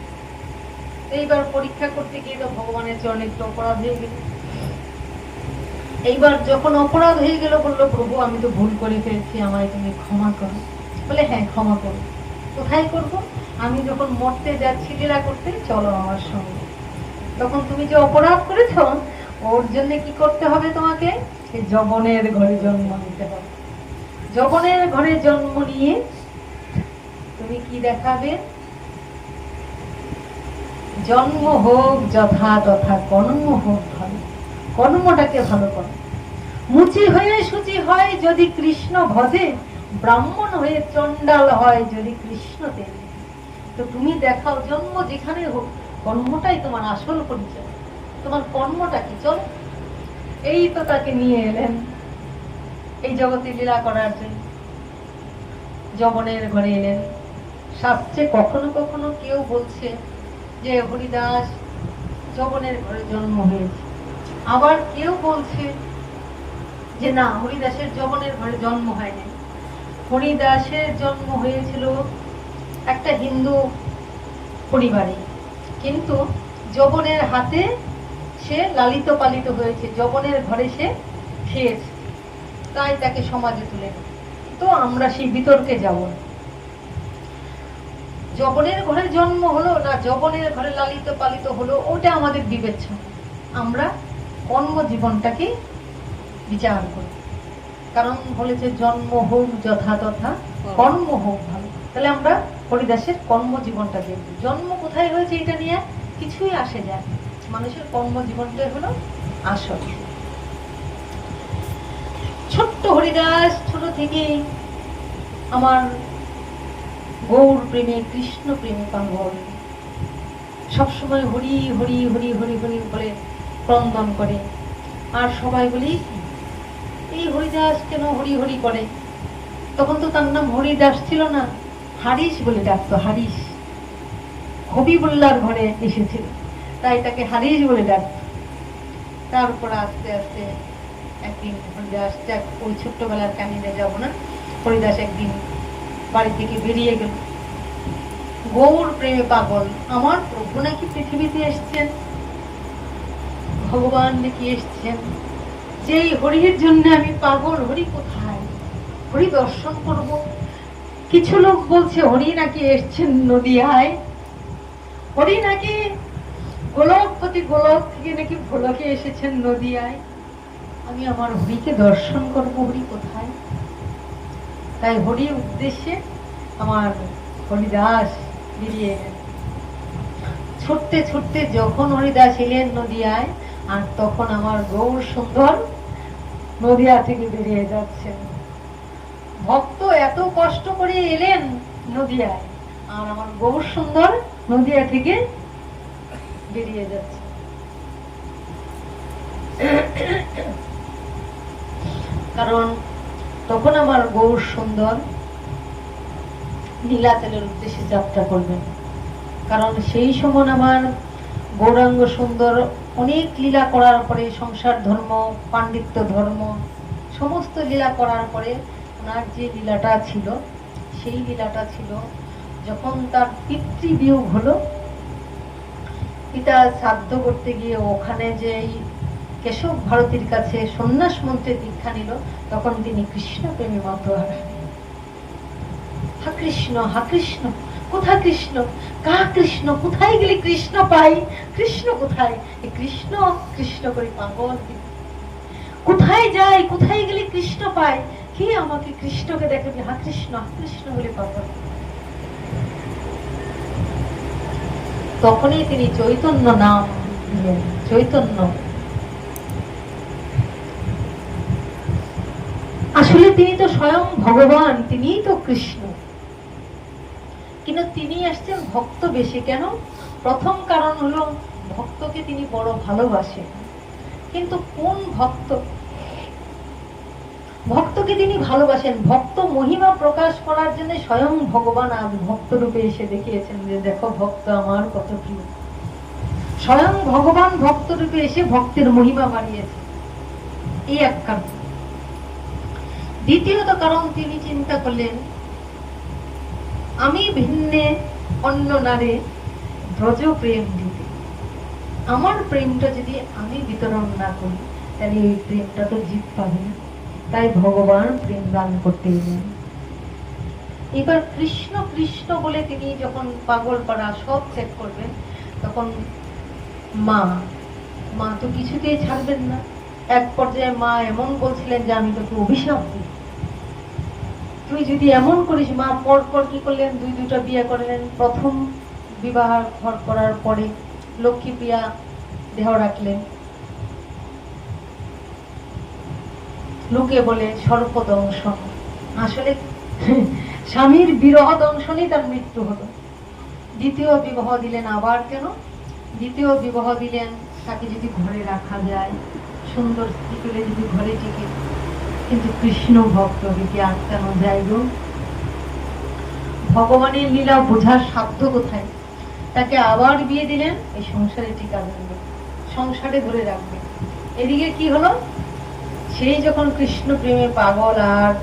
এইবার পরীক্ষা করতে গিয়ে তো ভগবানের চরণে একটু অপরাধ হয়ে গেল। এইবার যখন অপরাধ হয়ে গেল, বললো প্রভু আমি তো ভুল করে ফেলেছি, আমায় তুমি ক্ষমা করো। বলে হ্যাঁ ক্ষমা করো। কোথায় করব? আমি যখন মরতে যাচ্ছি লীলা করতে, চলো আমার সঙ্গে। তখন তুমি যে অপরাধ করেছ ওর জন্য কি করতে হবে? তোমাকে যবনের ঘরে জন্ম নিতে হবে। যবনের ঘরে জন্ম নিয়ে তুমি কি দেখাবে? জন্ম হোক যথা তথা, কর্ম হোক ভালো। কর্মটাকে ভালো করো। মুচি হয়ে শুচি হয় যদি কৃষ্ণ ভজে, ব্রাহ্মণ হয়ে চণ্ডাল হয় যদি কৃষ্ণ তেজে। তো তুমি দেখাও, জন্ম যেখানে হোক কর্মটাই তোমার আসল পরিচয়। তোমার কর্মটা কি? চল। এই তো তাকে নিয়ে এলেন এই জগতে লীলা করার জন্য, যবনের ঘরে এলেন। শাস্ত্রে কখনো কখনো কেউ বলছে যে হরিদাস যবনের ঘরে জন্ম হয়েছে, আবার কেউ বলছে যে না, হরিদাসের যবনের ঘরে জন্ম হয়নি। হরিদাসের জন্ম হয়েছিল একটা হিন্দু পরিবারে, কিন্তু যবনের হাতে সে লালিত পালিত হয়েছে, যবনের ঘরে সে খেয়েছে, তাই তাকে সমাজে তুলে নেয়। তো আমরা সেই বিতর্কে যাব না। যবনের ঘরে জন্ম হলো না যবনের ঘরে লালিত পালিত হলো, ওটা আমাদের বিবেচ্য। আমরা কর্মজীবনটাকে বিচার করি, কারণ বলেছে জন্ম হোক যথা তথা, কর্ম হোক ভালো। তাহলে আমরা হরিদাসের কর্মজীবনটা দেখব। জন্ম কোথায় হয়েছে এটা নিয়ে কিছুই আসে যায়, মানুষের কর্মজীবনটাই হলো আসল। ছোট্ট হরিদাস ছোট থেকেই আমার গৌর প্রেমে, কৃষ্ণ প্রেমে পাগল। সবসময় হরি হরি হরি হরি হরি বলে ক্রন্দন করে। আর সবাই বলি এই হরিদাস কেন হরি হরি করে? তখন তো তার নাম হরিদাস ছিল না, হারিস বলে ডাকতো। হারিস হবিবুল্লাহর ঘরে এসেছিল, তাই তাকে হারিস বলে ডাকতো। তারপর আস্তে আস্তে একদিন হরিদাস, ওই ছোট্টবেলার কাহিনী যাব না, হরিদাস একদিন বাড়ি থেকে বেরিয়ে গেল। গৌর প্রেমে পাগল, আমার প্রভু নাকি পৃথিবীতে এসছেন, ভগবান নাকি এসছেন, যেই হরির জন্য আমি পাগল। হরি কোথায়? হরি দর্শন করব। কিছু লোক বলছে হরি নাকি এসছেন নদিয়ায়, হরি নাকি গোলকপতি গোলক থেকে নাকি ভোলকে এসেছেন নদিয়ায়। আমি আমার হরিকে দর্শন করব, হরি কোথায়? তাই হরির উদ্দেশ্যে আমার হরিদাস বেরিয়ে গেল। ছুটতে ছুটতে যখন হরিদাস এলেন নদিয়ায়, আর তখন আমার গৌর সুন্দর নদিয়া থেকে বেরিয়ে যাচ্ছেন। ভক্ত এত কষ্ট করে এলেন নদিয়ায়, আর আমার গৌর সুন্দর নদিয়া থেকে বেরিয়ে যাচ্ছে। কারণ তখন আমার গৌর সুন্দর নীলাচলের উদ্দেশ্যে যাত্রা করবেন। কারণ সেই সময় আমার গৌরাঙ্গ সুন্দর অনেক লীলা করার পরে, সংসার ধর্ম, পাণ্ডিত্য ধর্ম, সমস্ত লীলা করার পরে ওনার যে লীলাটা ছিল, সেই লীলাটা ছিল যখন তার পিতৃবিয়োগ হলো, পিতা শ্রাদ্ধ করতে গিয়ে ওখানে যে কেশব ভারতীর কাছে সন্ন্যাস মন্ত্রে দীক্ষা নিল, তখন তিনি কৃষ্ণ প্রেমে মত হলেন। হা কৃষ্ণ, হা কৃষ্ণ, কোথায় কৃষ্ণ? কা কৃষ্ণ? কোথায় গেলে কৃষ্ণ পাই? কৃষ্ণ কোথায়? কৃষ্ণ কৃষ্ণ করে পাগল। কোথায় যাই, কোথায় গেলে কৃষ্ণ পাই? কে আমাকে কৃষ্ণকে দেখাবে? হা কৃষ্ণ, হা কৃষ্ণ বলে পাগল। তখনই তিনি চৈতন্য নাম দিলেন। চৈতন্য আসলে তিনি তো স্বয়ং ভগবান, তিনিই তো কৃষ্ণ, কিন্তু তিনি আসছেন ভক্ত বেশে। কেন? প্রথম কারণ হলো ভক্তকে তিনি বড় ভালোবাসেন। কিন্তু কোন ভক্ত, ভক্তকে তিনি ভালোবাসেন। ভক্ত মহিমা প্রকাশ করার জন্য স্বয়ং ভগবান আজ ভক্ত রূপে এসে দেখিয়েছেন যে দেখো ভক্ত আমার কত প্রিয়। স্বয়ং ভগবান ভক্ত রূপে এসে ভক্তের মহিমা বাড়িয়েছে, এই এক কারণ। দ্বিতীয়ত কারণ তিনি চিন্তা করলেন আমি ভিন্নে অন্য নারে ব্রজ প্রেম দিতে, আমার প্রেমটা যদি আমি বিতরণ না করি তাহলে এই প্রেমটা তো জিত পাবে না। তাই ভগবান প্রেম দান করতে এলেন। এবার কৃষ্ণ কৃষ্ণ বলে তিনি যখন পাগল পাড়া সব চেক করবেন, তখন মা তো কিছুতেই ছাড়বেন না। এক পর্যায়ে মা এমন বলছিলেন যে আমি তোকে অভিশাপ দিই, তুই যদি এমন করিস। মা পর কি করলেন, দুইটা বিয়ে করলেন। প্রথম বিবাহ করার পরে লক্ষ্মীপ্রিয়া দেহ রাখলেন, লোকে বলে সর্পদংশন, আসলে স্বামীর বিরহ দংশনই তার মৃত্যু হলো। দ্বিতীয় বিবাহ দিলেন, আবার কেন দ্বিতীয় বিবাহ দিলেন, তাকে যদি ঘরে রাখা যায়, সুন্দর স্ত্রী পেলে যদি ঘরে টিকে, কিন্তু কৃষ্ণ ভক্তকে কি আটকানো যায় গো? ভগবানের লীলা বোঝার সাধ্য কোথায়? তাকে আবার বিয়ে দিলেন, এই সংসারে টিকাবেন, সংসারে ধরে রাখবে। এদিকে কি হলো, সেই যখন কৃষ্ণ প্রেমে পাগল আর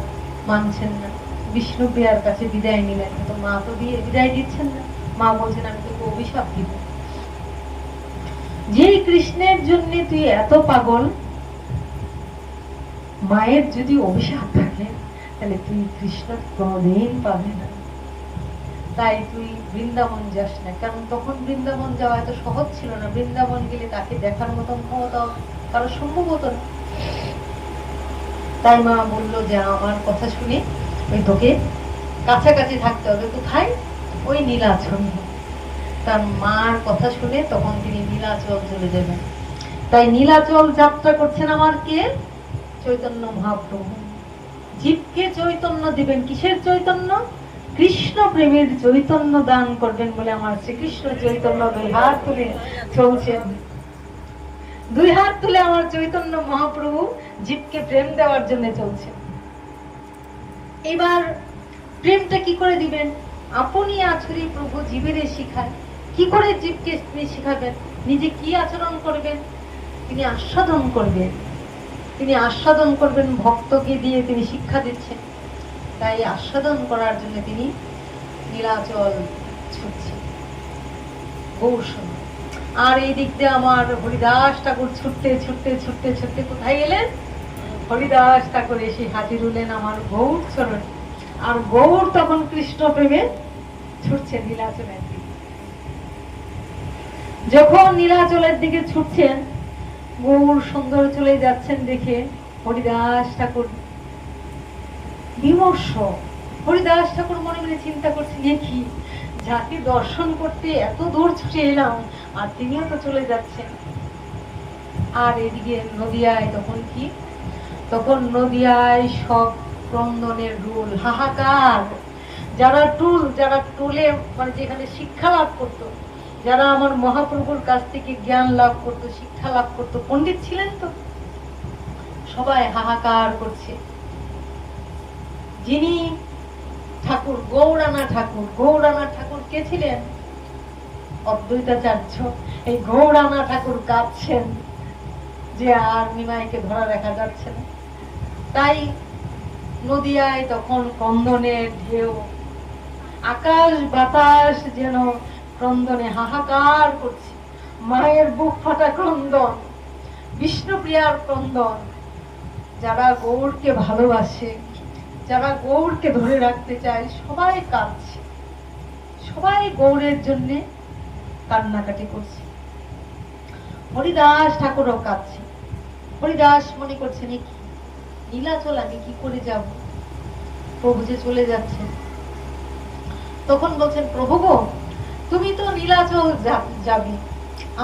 মানছেন না, বিষ্ণুপ্রিয়ার কাছে বিদায় নিলেন, কিন্তু মা তো বিদায় দিচ্ছেন না। মা বলছেন আমি তোকে অভিশাপ দিব, যে কৃষ্ণের জন্য তুই এত পাগল, মায়ের যদি অভিশাপ থাকে তাহলে তুই কৃষ্ণ কোনদিন পাবে না। তাই তুই বৃন্দাবন যাস না। কারণ তখন বৃন্দাবন যাওয়া এত সহজ ছিল না, বৃন্দাবন গেলে তাকে দেখার মতন ক্ষমতা কারো সম্ভব হতো না। তাই মা বললো যে আমার কথা শুনে ওই তোকে কাছাকাছি থাকতে হবে। কোথায়? ওই নীলাচল। তার মার কথা শুনে তখন তিনি নীলাচল চলে যাবেন। তাই নীলাচল যাত্রা করছেন আমার কে? চৈতন্য মহাপ্রভু। জীবকে চৈতন্য দিবেন, কিসের চৈতন্য? কৃষ্ণ প্রেমের চৈতন্য দান করবেন বলে আমার শ্রীকৃষ্ণ চৈতন্য দুই হাত তুলে চলছেন। দুই হাত তুলে আমার চৈতন্য মহাপ্রভু জীবকে প্রেম দেওয়ার জন্য চলছেন। এবার প্রেমটা কি করে দিবেন? আপনি আচরি প্রভু জীবের শিখায়। কি করে জীবকে শিখাবেন? নিজে কি আচরণ করবেন? তিনি আস্বাদন করবেন, তিনি আস্বাদন করবেন, ভক্তকে দিয়ে তিনি শিক্ষা দিচ্ছেন। তাই আস্বাদন করার জন্য তিনি নীলাচল ছুটছেন গৌরসম। আর এই দিক দিয়ে আমার হরিদাস ঠাকুর ছুটতে ছুটতে ছুটতে ছুটতে কোথায় গেলেন? হরিদাস ঠাকুর এসে হাজির হলেন আমার গৌর চরণে। আর গৌর তখন কৃষ্ণ প্রেমে ছুটছে নীলাচলের দিকে। যখন নীলাচলের দিকে ছুটছেন, গৌর সুন্দর চলে যাচ্ছেন দেখে হরিদাস ঠাকুর বিমর্ষ। হরিদাস ঠাকুর মনে মনে চিন্তা করছেন, কি যাকে দর্শন করতে এত দূর ছুটে এলাম আর তিনিও তো চলে যাচ্ছেন। আর এদিকে নদিয়ায় তখন কি, তখন নদিয়ায় সব ক্রন্দনের রোল, হাহাকার। যারা টুলে মানে যেখানে শিক্ষা লাভ করতো, যারা আমার মহাপ্রভুর কাছ থেকে জ্ঞান লাভ করতো, শিক্ষা লাভ করতো, পণ্ডিত ছিলেন তো, সবাই হাহাকার করছে। যিনি ঠাকুর গৌরানা ঠাকুর কে ছিলেন? অদ্বৈতাচার্য। এই গৌরানা ঠাকুর কাঁদছেন যে আর নিমাইকে ধরা দেখা যাচ্ছে না। তাই নদিয়ায় তখন ক্রন্দনের ঢেউ, আকাশ বাতাস যেন ক্রন্দনে হাহাকার করছে। মায়ের বুক ফাটা ক্রন্দন, বিষ্ণুপ্রিয়ার ক্রন্দন। যারা গৌরকে ভালোবাসে, যারা গৌরকে ধরে রাখতে চায়, সবাই কাঁদছে, সবাই গৌরের জন্য কান্নাকাটি করছে। হরিদাস ঠাকুরও কাঁদছে। হরিদাস মনে করছেন কি নীলাচল আমি কি করে যাব, প্রভু যে চলে যাচ্ছেন। তখন বলছেন, প্রভু গো তুমি তো নীলাচল যাবে,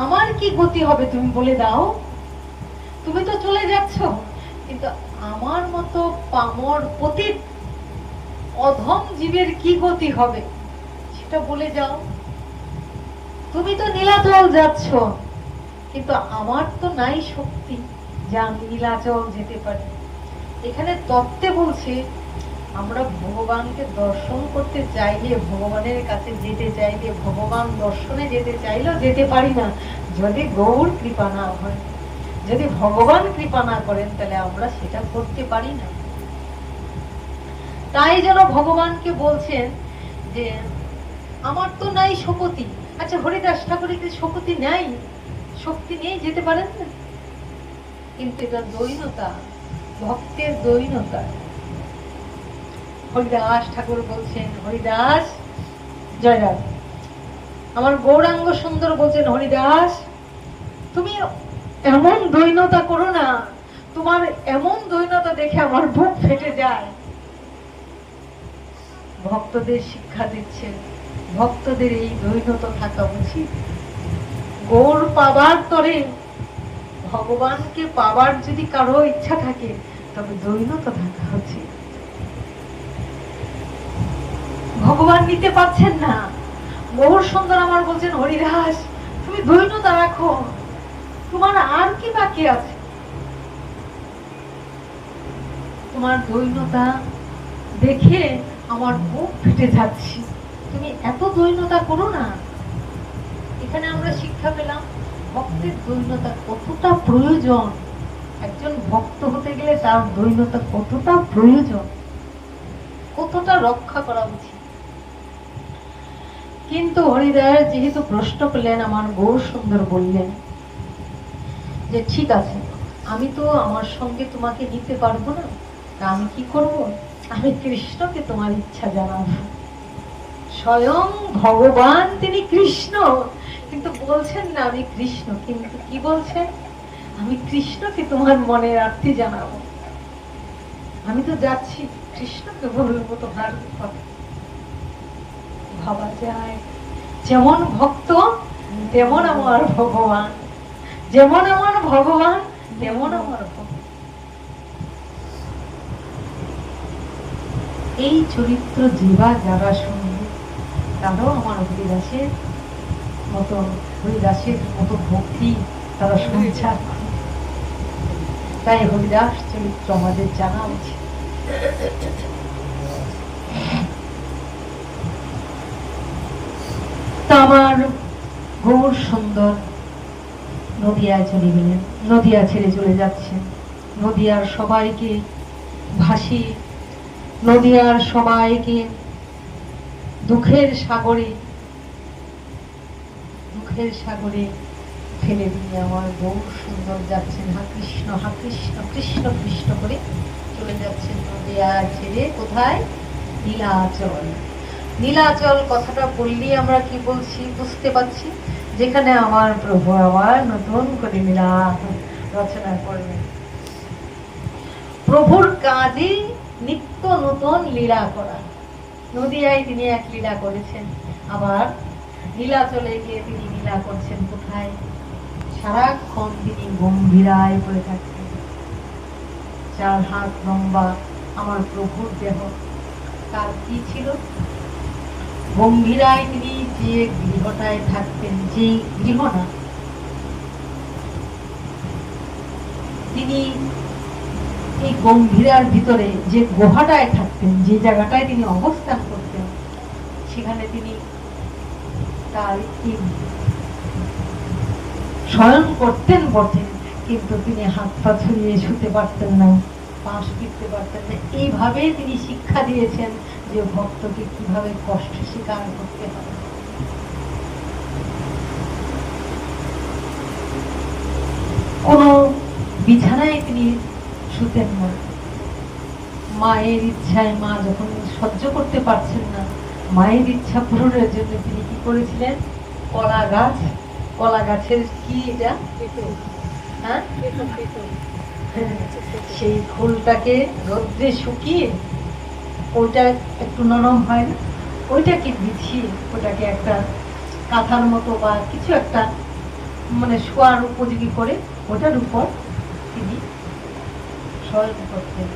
আমার কি গতি হবে তুমি বলে দাও। তুমি তো চলে যাচ্ছ, কিন্তু আমার মতো পামর পতিত অধম জীবের কি গতি হবে সেটা বলে যাও। তুমি তো নীলাচল যাচ্ছ, কিন্তু আমার তো নাই শক্তি, যে আমি নীলাচল যেতে পারি। এখানে তত্ত্বে বলছে আমরা ভগবানকে দর্শন করতে চাইলে, ভগবানের কাছে যেতে চাইলে, ভগবান দর্শনে যেতে চাইলেও যেতে পারি না যদি গৌর কৃপা না হয়। যদি ভগবান কৃপা না করেন তাহলে আমরা সেটা করতে পারি না। তাই যেন ভগবানকে বলছেন যে আমার তো নাই শক্তি। আচ্ছা, হরিদাস ঠাকুরের কি শক্তি নাই? শক্তি নেই, যেতে পারেন না। কিন্তু এটা দৈনতা, ভক্তের দৈনতা। হরিদাস ঠাকুর বলছেন, হরিদাস জয়রাম, আমার গৌরাঙ্গ সুন্দর বলছেন, হরিদাস তুমি এমন দৈনতা করো না, তোমার এমন দৈনতা দেখে আমার বুক ফেটে যায়। ভক্তদের শিক্ষা দিচ্ছেন, ভক্তদের এই দৈনতা থাকা উচিত। গৌর পাবার তরে, ভগবানকে পাবার যদি কারো ইচ্ছা থাকে তবে দৈনতা থাকা উচিত। ভগবান নিতে পারছেন না, গৌর সুন্দর আমার বলছেন, হরিদাস তুমি দৈনতা রাখো, তোমার আর কি বাকি আছে? তোমার দৈনতা দেখে আমার বুক ফেটে যাচ্ছে, তুমি এত দৈনতা করো না। এখানে আমরা শিক্ষা পেলাম ভক্তের দৈনতা কতটা প্রয়োজন। একজন ভক্ত হতে গেলে তার দৈনতা কতটা প্রয়োজন, কতটা রক্ষা করা উচিত। কিন্তু হরিদাস যেহেতু প্রশ্ন করলেন, আমার গৌর সুন্দর বললেন যে ঠিক আছে, আমি তো আমার সঙ্গে তোমাকে নিতে পারবো না, তা আমি কি করব? আমি কৃষ্ণকে তোমার ইচ্ছা জানাবো। স্বয়ং ভগবান তিনি কৃষ্ণ, কিন্তু বলছেন না আমি কৃষ্ণ, কিন্তু কি বলছেন? আমি কৃষ্ণকে তোমার মনের আরতি জানাবো। আমি তো যাচ্ছি, কৃষ্ণকে বলবো তোমার কথা। ভাবা যায়, যেমন ভক্ত তেমন আমার ভগবান, যেমন আমার ভগবান তেমন আমার ভক্ত। এই চরিত্র যেবা যারা শুনবে তারাও আমার হরিদাসের মতো, হরিদাসের মতো ভক্তি তারা সঞ্চার করে। তাই হরিদাস চরিত্র আমাদের জানা উচিত। আমার গৌর সুন্দর নদিয়ায় চলে গেলেন, নদিয়া ছেড়ে চলে যাচ্ছেন। নদিয়ার সবাইকে ভাসিয়ে, নদিয়ার সবাইকে দুঃখের সাগরে, দুঃখের সাগরে ফেলে দিয়ে আমার গৌর সুন্দর যাচ্ছেন হা কৃষ্ণ, হা কৃষ্ণ, কৃষ্ণ কৃষ্ণ করে চলে যাচ্ছেন নদিয়া ছেড়ে। কোথায়? নীলাচল। নীলাচল কথাটা বললেই আমরা কি বলছি বুঝতে পারছি, যেখানে আমার প্রভু আবার নতুন করে লীলা রচনা করবেন। প্রভুর কাজে নিত্য নতুন লীলা করা। নদিয়ায় তিনি এক লীলা করেছেন, আবার নীলাচলে গিয়ে তিনি লীলা করছেন। কোথায়? সারাক্ষণ তিনি গম্ভীরায় পড়ে থাকতেন। 4 হাত লম্বা আমার প্রভুর দেহ, তার কি ছিল? গম্ভীরায় তিনি যে গৃহটায় থাকতেন, যে গৃহ না, তিনি এই গম্ভীরার ভিতরে যে গুহাটায় থাকতেন, যে জায়গাটায় তিনি অবস্থান করতেন, সেখানে তিনি তার শয়ন করতেন বটে, কিন্তু তিনি হাত পা ছড়িয়ে শুতে পারতেন না, পাশ ফিরতে পারতেন না। এইভাবে তিনি শিক্ষা দিয়েছেন যে ভক্তকে কিভাবে কষ্ট স্বীকার করতে হবে। কোন বিছানায় তিনি শুতেন না। মায়ের ইচ্ছায়, মা যখন সহ্য করতে পারছেন না, মায়ের ইচ্ছা পূরণের জন্য তিনি কি করেছিলেন? কলা গাছ, কলা গাছের কি এটা, হ্যাঁ, সেই ফুলটাকে রোদ্রে শুকিয়ে, ওইটা একটু নরম হয় না, ওইটাকে বিছিয়ে, ওটাকে একটা কাঁথার মতো বা কিছু একটা মানে শোয়ার উপযোগী করে ওটার উপর তিনি শয়ন করতেন।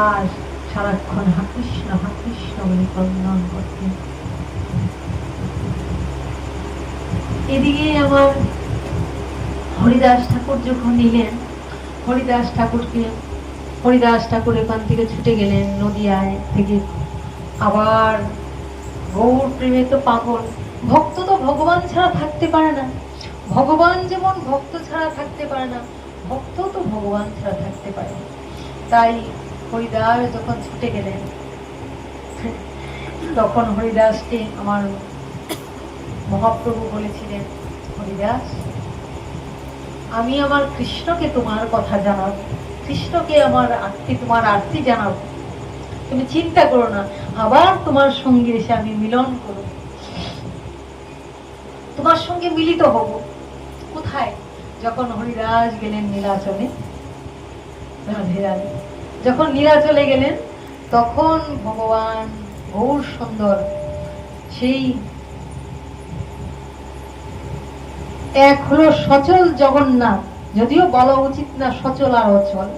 আর সারাক্ষণ হা কৃষ্ণ বলে কর্ণন করতেন। এদিকে আমার হরিদাস ঠাকুর যখন নিলেন, হরিদাস ঠাকুর এখান থেকে ছুটে গেলেন নদিয়ায় থেকে। আবার গৌর প্রেমে তো পাগল, ভক্ত তো ভগবান ছাড়া থাকতে পারে না, ভগবান যেমন ভক্ত ছাড়া থাকতে পারে না, ভক্ত তো ভগবান ছাড়া থাকতে পারে না। তাই হরিদাস যখন ছুটে গেলেন, তখন হরিদাসকে আমার মহাপ্রভু বলেছিলেন, হরিদাস, আমি আমার কৃষ্ণকে তোমার কথা জানাবো, কৃষ্ণকে আমার তোমার আরতি জানাবো, তুমি চিন্তা করো না, আবার তোমার সঙ্গে এসে আমি মিলন করব, তোমার সঙ্গে মিলিত হব। কোথায়? যখন হরিদাস গেলেন নীলাচলে, রাধে রাধে, যখন নীলাচলে গেলেন, তখন ভগবান গৌর সুন্দর সেই এক হলো সচল জগন্নাথ, যদিও বলা উচিত না সচল আর অচল,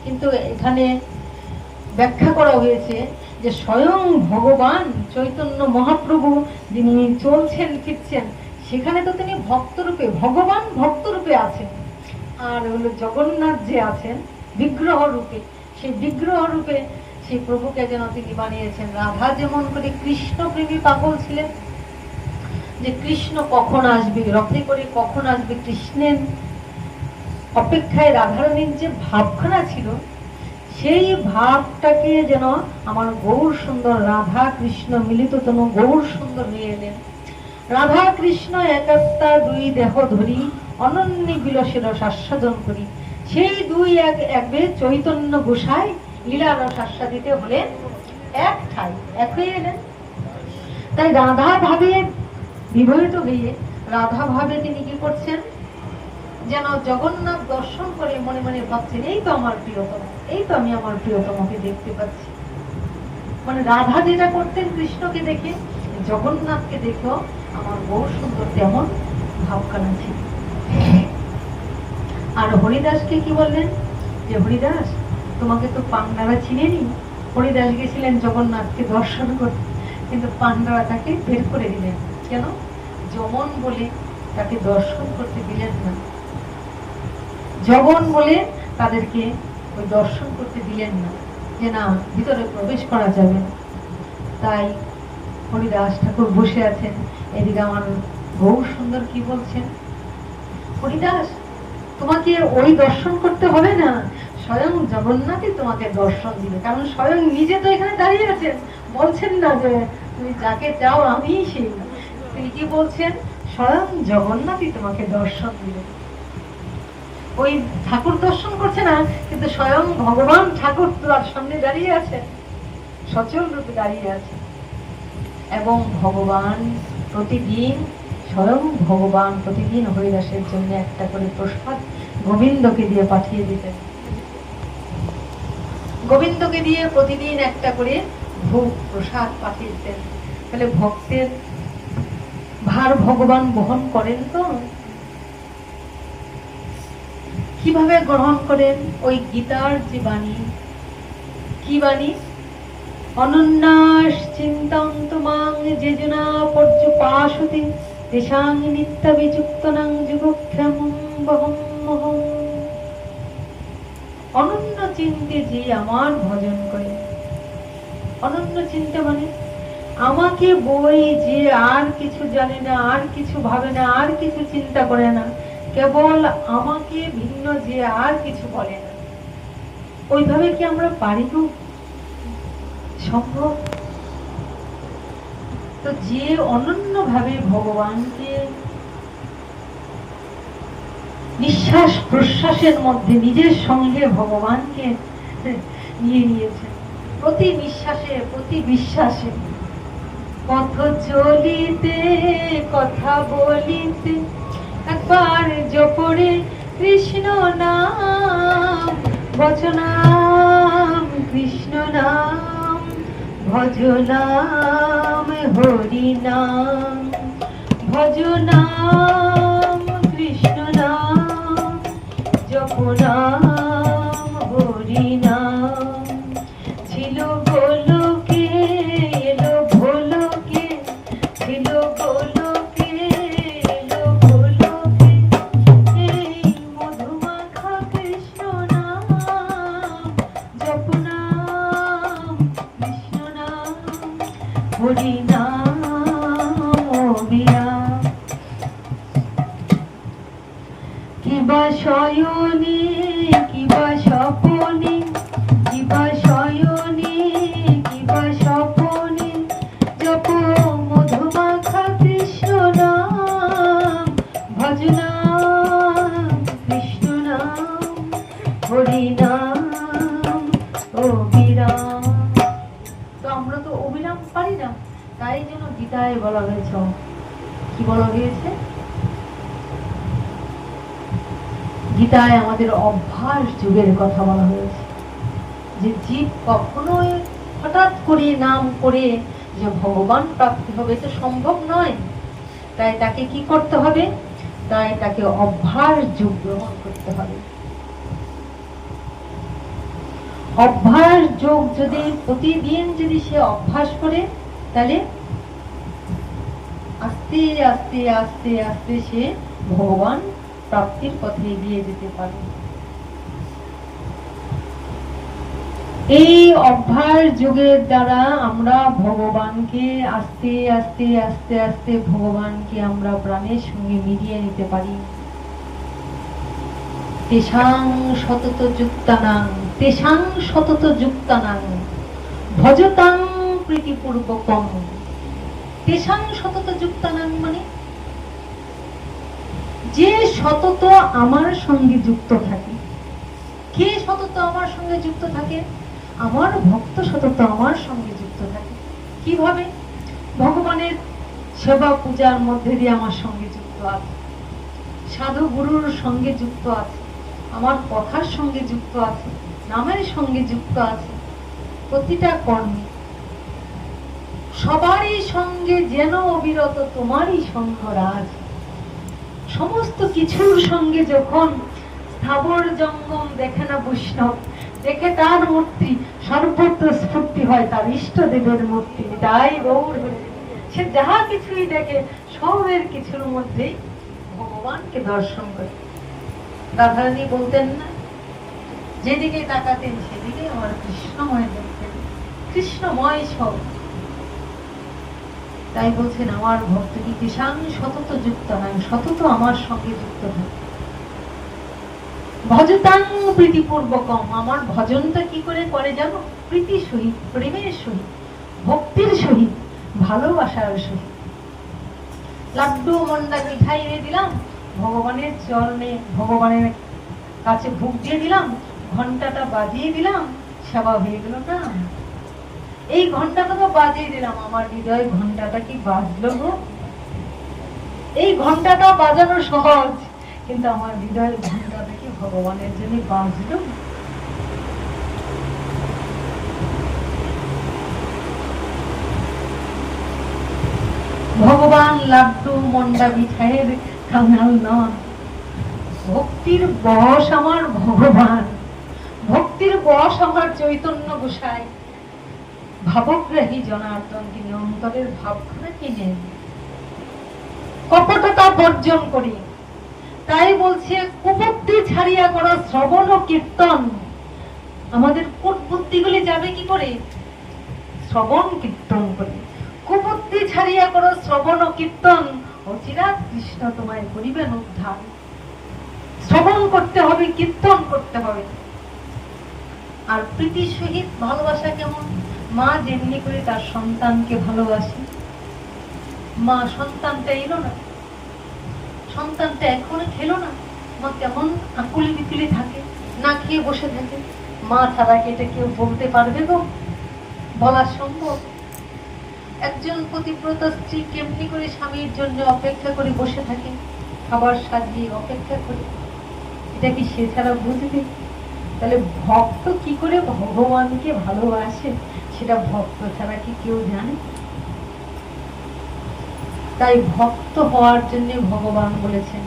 কিন্তু এখানে ব্যাখ্যা করা হয়েছে যে স্বয়ং ভগবান চৈতন্য মহাপ্রভু যিনি চলছেন ফিরছেন, সেখানে তো তিনি ভক্তরূপে, ভগবান ভক্তরূপে আছেন, আর হলো জগন্নাথ যে আছেন বিগ্রহ রূপে, সেই বিগ্রহ রূপে সেই প্রভুকে যেন তিনি বানিয়েছেন। রাধা যেমন করে কৃষ্ণ প্রেমী পাগল ছিলেন, যে কৃষ্ণ কখন আসবে, রথে করে কখন আসবে, কৃষ্ণের অপেক্ষায় রাধারানীর যে ভাবখানা ছিল, সেই ভাবটাকে যেন আমার গৌর সুন্দর রাধা কৃষ্ণ মিলিত তনু গৌর সুন্দর হয়ে এলেন। রাধা কৃষ্ণ একাত্মা দুই দেহ ধরি অনন্য বিলসের আস্বাদন করি, সেই দুই একবে চৈতন্য গোসাই লীলার আস্বাদিতে হলে এক ঠাই এক হয়ে এলেন। তাই রাধা ভাবে বিবাহিত হয়ে রাধা ভাবে তিনি কি করছেন, যেন জগন্নাথ দর্শন করে মনে মনে ভাবছেন, এই তো আমার প্রিয়তম, এই তো আমি আমার প্রিয়তমকে দেখতে পাচ্ছি। মানে রাধা যেটা করতেন কৃষ্ণকে দেখে, জগন্নাথকে দেখেও আমার গৌর সুন্দর তেমন ভাবখানা ছিল। আর হরিদাসকে কি বললেন, যে হরিদাস, তোমাকে তো পান্ডারা চিনেনি। হরিদাস গেছিলেন জগন্নাথকে দর্শন করতে, কিন্তু পান্ডারা তাকে বের করে দিলেন। কেন? যমন বলে তাকে দর্শন করতে দিলেন না, যমন বলে তাদেরকে ওই দর্শন করতে দিলেন না, যে না, ভিতরে প্রবেশ করা যাবে। তাই হরিদাস ঠাকুর বসে আছেন, এদিকে আমার গৌর সুন্দর কি বলছেন, হরিদাস, তোমাকে ওই দর্শন করতে হবে না, স্বয়ং জগন্নাথই তোমাকে দর্শন দিবে, কারণ স্বয়ং নিজে তো এখানে দাঁড়িয়ে আছেন, বলছেন না যে তুমি যাকে চাও আমিই সেই, তিনি কি বলছেন, স্বয়ং জগন্নাথই তোমাকে দর্শন দিবে। ওই ঠাকুর দর্শন করছে না, কিন্তু স্বয়ং ভগবান ঠাকুর তার সামনে দাঁড়িয়ে আছে, সচল রূপে দাঁড়িয়ে আছে। এবং ভগবান প্রতিদিন, স্বয়ং ভগবান প্রতিদিন হরিদাসের জন্য একটা করে প্রসাদ গোবিন্দকে দিয়ে পাঠিয়ে দিতেন, গোবিন্দকে দিয়ে প্রতিদিন একটা করে ভোগ প্রসাদ পাঠিয়ে দিতেন। তাহলে ভক্তের ভার ভগবান বহন করেন তো কিভাবে গ্রহণ করেন? ওই গীতার যে বাণী, কি বাণী, অনন্যাস চিন্তান্ত মাং যেজনা পর্যুপাসতে তেষাং নিত্যাবিযুক্তনাং যুগক্ষেমং বহম্মহং। অনন্য চিন্তে যে আমার ভজন করে, অনন্য চিন্তা মানে আমাকে বই যে আর কিছু জানে না, আর কিছু ভাবে না, আর কিছু চিন্তা করে না, কেবল আমাকে ভিন্ন যে আর কিছু বলে না, ওইভাবে কি আমরা পারি? সম্ভব? তো যে অনন্য ভাবে ভগবানকে নিঃশ্বাস প্রশ্বাসের মধ্যে নিজের সঙ্গে ভগবানকে নিয়ে নিয়েছেন, প্রতি নিঃশ্বাসে প্রতি বিশ্বাসে, পথ চলিতে কথা বলিতে একবার জপরে কৃষ্ণ নাম, বচনাম কৃষ্ণ নাম, ভজনাম হরি নাম, ভজনাম কৃষ্ণ নাম, জপনাম হরি নাম। ছিল গোলকে এলো ভোলকে, ছিল গোলকে এলো ভোলকে, এই শয়নে কিবা স্বপনে, কিবা শয়নে কিবা স্বপনে জপ মধুমাখা কৃষ্ণ নাম, ভজ নাম কৃষ্ণ নাম, হরি নাম অবিরাম। তো আমরা তো অবিরাম পারি না, তাই জন্য গীতায় বলা হয়েছে, কি বলা হয়েছে? গীতায় আমাদের অভ্যাস যুগের কথা বলা হয়েছে, যে জীব কখনোই হঠাৎ করে নাম করে যে ভগবান প্রাপ্তি হবে তো সম্ভব নয়। তাই তাকে কি করতে হবে? তাই তাকে অভ্যাস যুগ গ্রহণ করতে হবে। অভ্যাস যোগ যদি প্রতিদিন যদি সে অভ্যাস করে, তাহলে আস্তে আস্তে আস্তে আস্তে সে ভগবান প্রাপ্তির পথে এগিয়ে যেতে পারে। এই অভ্যাস যোগের দ্বারা আমরা ভগবানকে আস্তে আস্তে আস্তে আস্তে ভগবানকে আমরা প্রাণের সঙ্গে মিলিয়ে নিতে পারি। তেষাং সতত যুক্তানাং, তেষাং সতত যুক্তানাং ভজতাং প্রীতিপূর্বকং। তেষাং সতত যুক্তানাং মানে যে সতত আমার সঙ্গে যুক্ত থাকে। কে সতত আমার সঙ্গে যুক্ত থাকে? আমার ভক্ত সতত আমার সঙ্গে যুক্ত থাকে। কিভাবে? ভগবানের সেবা পূজার মধ্যে দিয়ে আমার সঙ্গে যুক্ত আছে, সাধু গুরুর সঙ্গে যুক্ত আছে, আমার কথার সঙ্গে যুক্ত আছে, নামের সঙ্গে যুক্ত আছে। প্রতিটা কর্মে সবারই সঙ্গে যেন অবিরত তোমারই সঙ্গ রাজ। সমস্ত কিছুর সঙ্গে যখন স্থাবর জঙ্গম দেখে না বৈষ্ণব, দেখে তার মূর্তি সর্বত্র স্ফূর্তি হয়, তার ইষ্ট দেবের মূর্তি। তাই গৌর সে যাহা কিছুই দেখে সবের কিছুর মধ্যেই ভগবানকে দর্শন করে। রাধারানী বলতেন না, যেদিকে তাকাতেন সেদিকে আমার কৃষ্ণময় দেখতেন, কৃষ্ণময় সব। তাই বলছেন আমার ভক্ত কি কিষান সতত যুক্ত হয়, সতত আমার সঙ্গে যুক্ত হয়। ভজতাং প্রীতিপূর্বকম, আমার ভজনটা কি করে করে জানো? প্রীতি সহিত, প্রেমের সহিত, ভক্তির সহিত, ভালোবাসার সহিত। লাড্ডু মন্ডা মিঠাই এনে দিলাম, ভগবানের চরণে ভগবানের কাছে ভোগ দিয়ে দিলাম, ঘন্টাটা বাজিয়ে দিলাম, সেবা হয়ে গেল না? এই ঘন্টাটা তো বাজিয়ে দিলাম, আমার হৃদয় ঘন্টাটা কি বাজলো গো? এই ঘন্টাটা বাজানো সহজ, কিন্তু আমার হৃদয়ের ঘন্টাটা কি ভগবানের জন্য বাজলো? ভগবান লাড্ডু মন্ডা মিঠাইয়ের কাঙাল নন। ভক্তির বশ আমার ভগবান, ভক্তির বশ আমার চৈতন্য গোসাই। ভাবগ্রাহী জনার্দন, তিনি অন্তরের ভাবখানা কিনে কপটতা বর্জন করি। তাই বলছে কুবুদ্ধি ছাড়িয়া করো শ্রবণ ও কীর্তন। আমাদের কুট বুদ্ধিগুলি যাবে কি করে? শ্রবণ কীর্তন করে। কুবুদ্ধি ছাড়িয়া করো শ্রবণ ও কীর্তন, অচিরাৎ কৃষ্ণ তোমায় করিবেন উদ্ধার। শ্রবণ করতে হবে, কীর্তন করতে হবে। আর প্রীতির সহিত ভালোবাসা কেমন? মা যেমনি করে তার সন্তানকে ভালোবাসে, মা সন্তানটা এলো না, সন্তানটা এখনো খেলো না, মা কেমন আকুলি বিকুলি থাকে, না খেয়ে বসে থাকে। মা ছাড়া কি এটা কেউ বলতে পারবে গো? বলা সম্ভব? একজন পতিব্রত স্ত্রী কেমনি করে স্বামীর জন্য অপেক্ষা করে বসে থাকে, খাবার সাজিয়ে অপেক্ষা করে, এটা কি সে ছাড়া বুঝবে? তাহলে ভক্ত কি করে ভগবানকে ভালোবাসে সেটা ভক্ত ছাড়া কি কেউ জানে? তাই ভক্ত হওয়ার জন্য ভগবান বলেছেন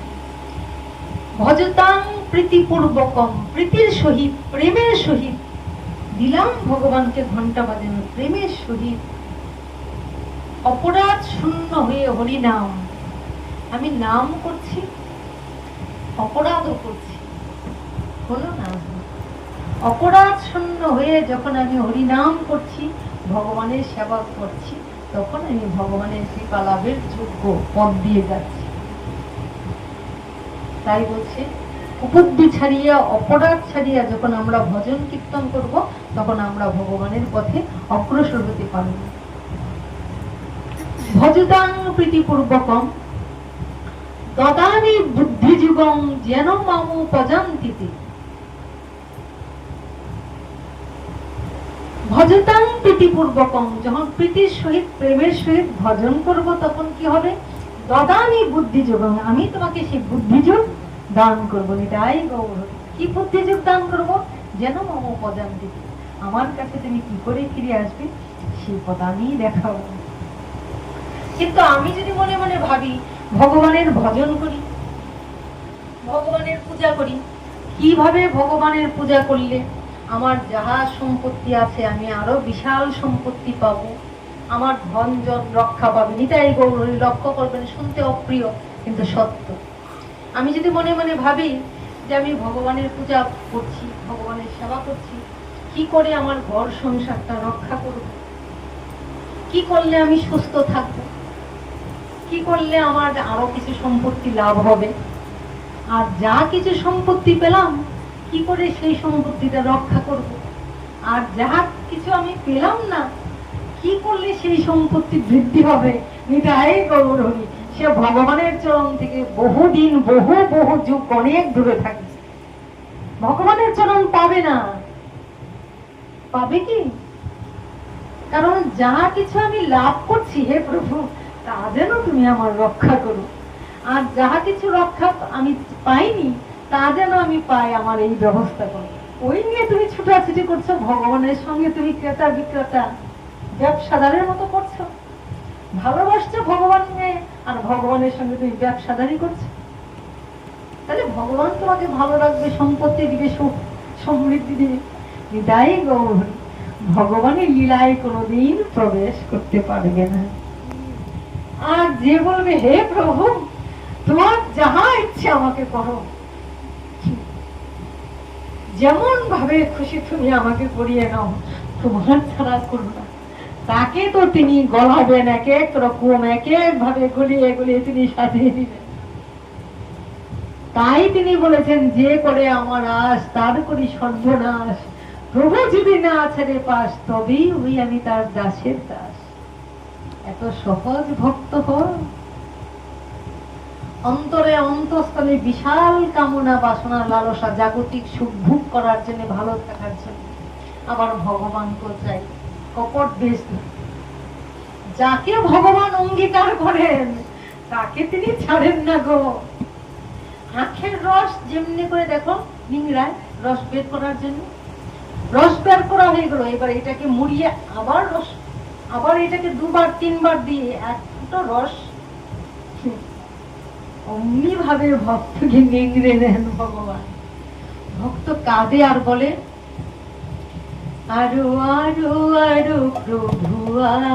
ভজতাং প্রীতিপূর্বকম, প্রীতির সহিত, প্রেমের সহিত দিলাম ভগবানকে ঘন্টা বাজানো, প্রেমের সহিত অপরাধ শূন্য হয়ে হরি নাম। আমি নাম করছি, অপরাধও করছি, হলো না? অপরাধ শূন্য হয়ে যখন আমি হরি নাম করছি, ভগবানের সেবা করছি, তখন আমি ভগবানের কৃপা লাভের যোগ্য পথ দিয়ে যাচ্ছি। তাই বলছে কুবুদ্ধি ছাড়িয়া, অপরাধ ছাড়িয়া যখন আমরা ভজন কীর্তন করব, তখন আমরা ভগবানের পথে অগ্রসর হতে পারব। ভজতাং প্রীতিপূর্বকম দদামি বুদ্ধিযুগং যেন মামু পজান্তিতে। ভজতাং প্রীতিপূর্বকম, যখন প্রীতির সহিত, প্রেমের সহিত ভজন করব, তখন কি হবে? দদামি বুদ্ধিযুগং, আমি তোমাকে সেই বুদ্ধিযুগ দান করবো। এটাই গৌর। কি বুদ্ধিযুগ দান করবো? যেন মামু পজান্তিতে, আমার কাছে তুমি কি করে ফিরে আসবে সেই পথ আমি দেখাবো। কিন্তু আমি যদি মনে মনে ভাবি ভগবানের ভজন করি, ভগবানের পূজা করি, কিভাবে ভগবানের পূজা করলে আমার যাহা সম্পত্তি আছে আমি আরো বিশাল সম্পত্তি পাবো, আমার ধন জন রক্ষা পাবে, নিতাই গৌর। লক্ষ্য করবেন, শুনতে অপ্রিয় কিন্তু সত্য। আমি যদি মনে মনে ভাবি যে আমি ভগবানের পূজা করছি, ভগবানের সেবা করছি, কি করে আমার ঘর সংসারটা রক্ষা করব, কি করলে আমি সুস্থ থাকবো, কি করলে আমার আরো কিছু সম্পত্তি লাভ হবে, আর যা কিছু সম্পত্তি পেলাম কি করে সেই সম্পত্তিটা রক্ষা করব, আর যাহা কিছু আমি পেলাম না কি করলে সেই সম্পত্তি বৃদ্ধি হবে, নিতাই গৌর হরি। সে ভগবানের চরণ থেকে বহুদিন, বহু বহু যুগ অনেক দূরে থাকে, ভগবানের চরণ পাবে না। পাবে কি? কারণ যা কিছু আমি লাভ করছি, হে প্রভু, তা যেন তুমি আমার রক্ষা করো, আর যাহা কিছু রক্ষা আমি পাইনি তা যেন আমি পাই, আমার এই ব্যবস্থা করো। ওই নিয়ে তুমি ছুটাছুটি করছো, ভগবানের সঙ্গে তুমি ক্রেতা বিক্রেতা ব্যবসাদারের মতো করছো, ভালোবাসছো ভগবানকে, আর ভগবানের সঙ্গে তুমি ব্যবসাদারি করছো। তাহলে ভগবান তোমাকে ভালো রাখবে, সম্পত্তি দিবে, সুখ সমৃদ্ধি দিবে। নিতাই গৌর। ভগবানের লীলায় কোনোদিন প্রবেশ করতে পারবে না। আর যে বলবে হে প্রভু তোমার যাহা ইচ্ছে আমাকে করো, যেমন ভাবে খুশি তুমি আমাকে করিয়ে নাও, তোমার ছাড়া করো না, তাকে তো তিনি গলাবেন এক এক রকম, এক এক ভাবে গলিয়ে গলিয়ে তিনি সাজিয়ে দিবেন। তাই তিনি বলেছেন, যে করে আমার আশ তার করি সর্বনাশ, প্রভু যদি না ছেড়ে পাস তবেই হই আমি তার দাসের দাস। এত সহজ ভক্ত হও। অন্তরে অন্তঃস্থলে বিশাল কামনা বাসনা লালসা, জাগতিক সুখ ভোগ করার জন্য, ভালো থাকার জন্য, আবার ভগবান তো চাই কপট বেশ। যাকে ভগবান অঙ্গীকার করেন তাকে তিনি ছাড়েন না গো। আখের রস যেমনি করে দেখো নিংড়ায় রস বের করার জন্য, রস বের করা হয়ে গেল, এবার এটাকে মুড়িয়ে আবার রস, আবার এটাকে দুবার তিনবার দিয়ে একটা রস, অমনি ভাবে ভক্তকে নিংড়ে নেন ভগবান। ভক্ত কাঁদে আর বলে, আরো আরো আরো প্রভু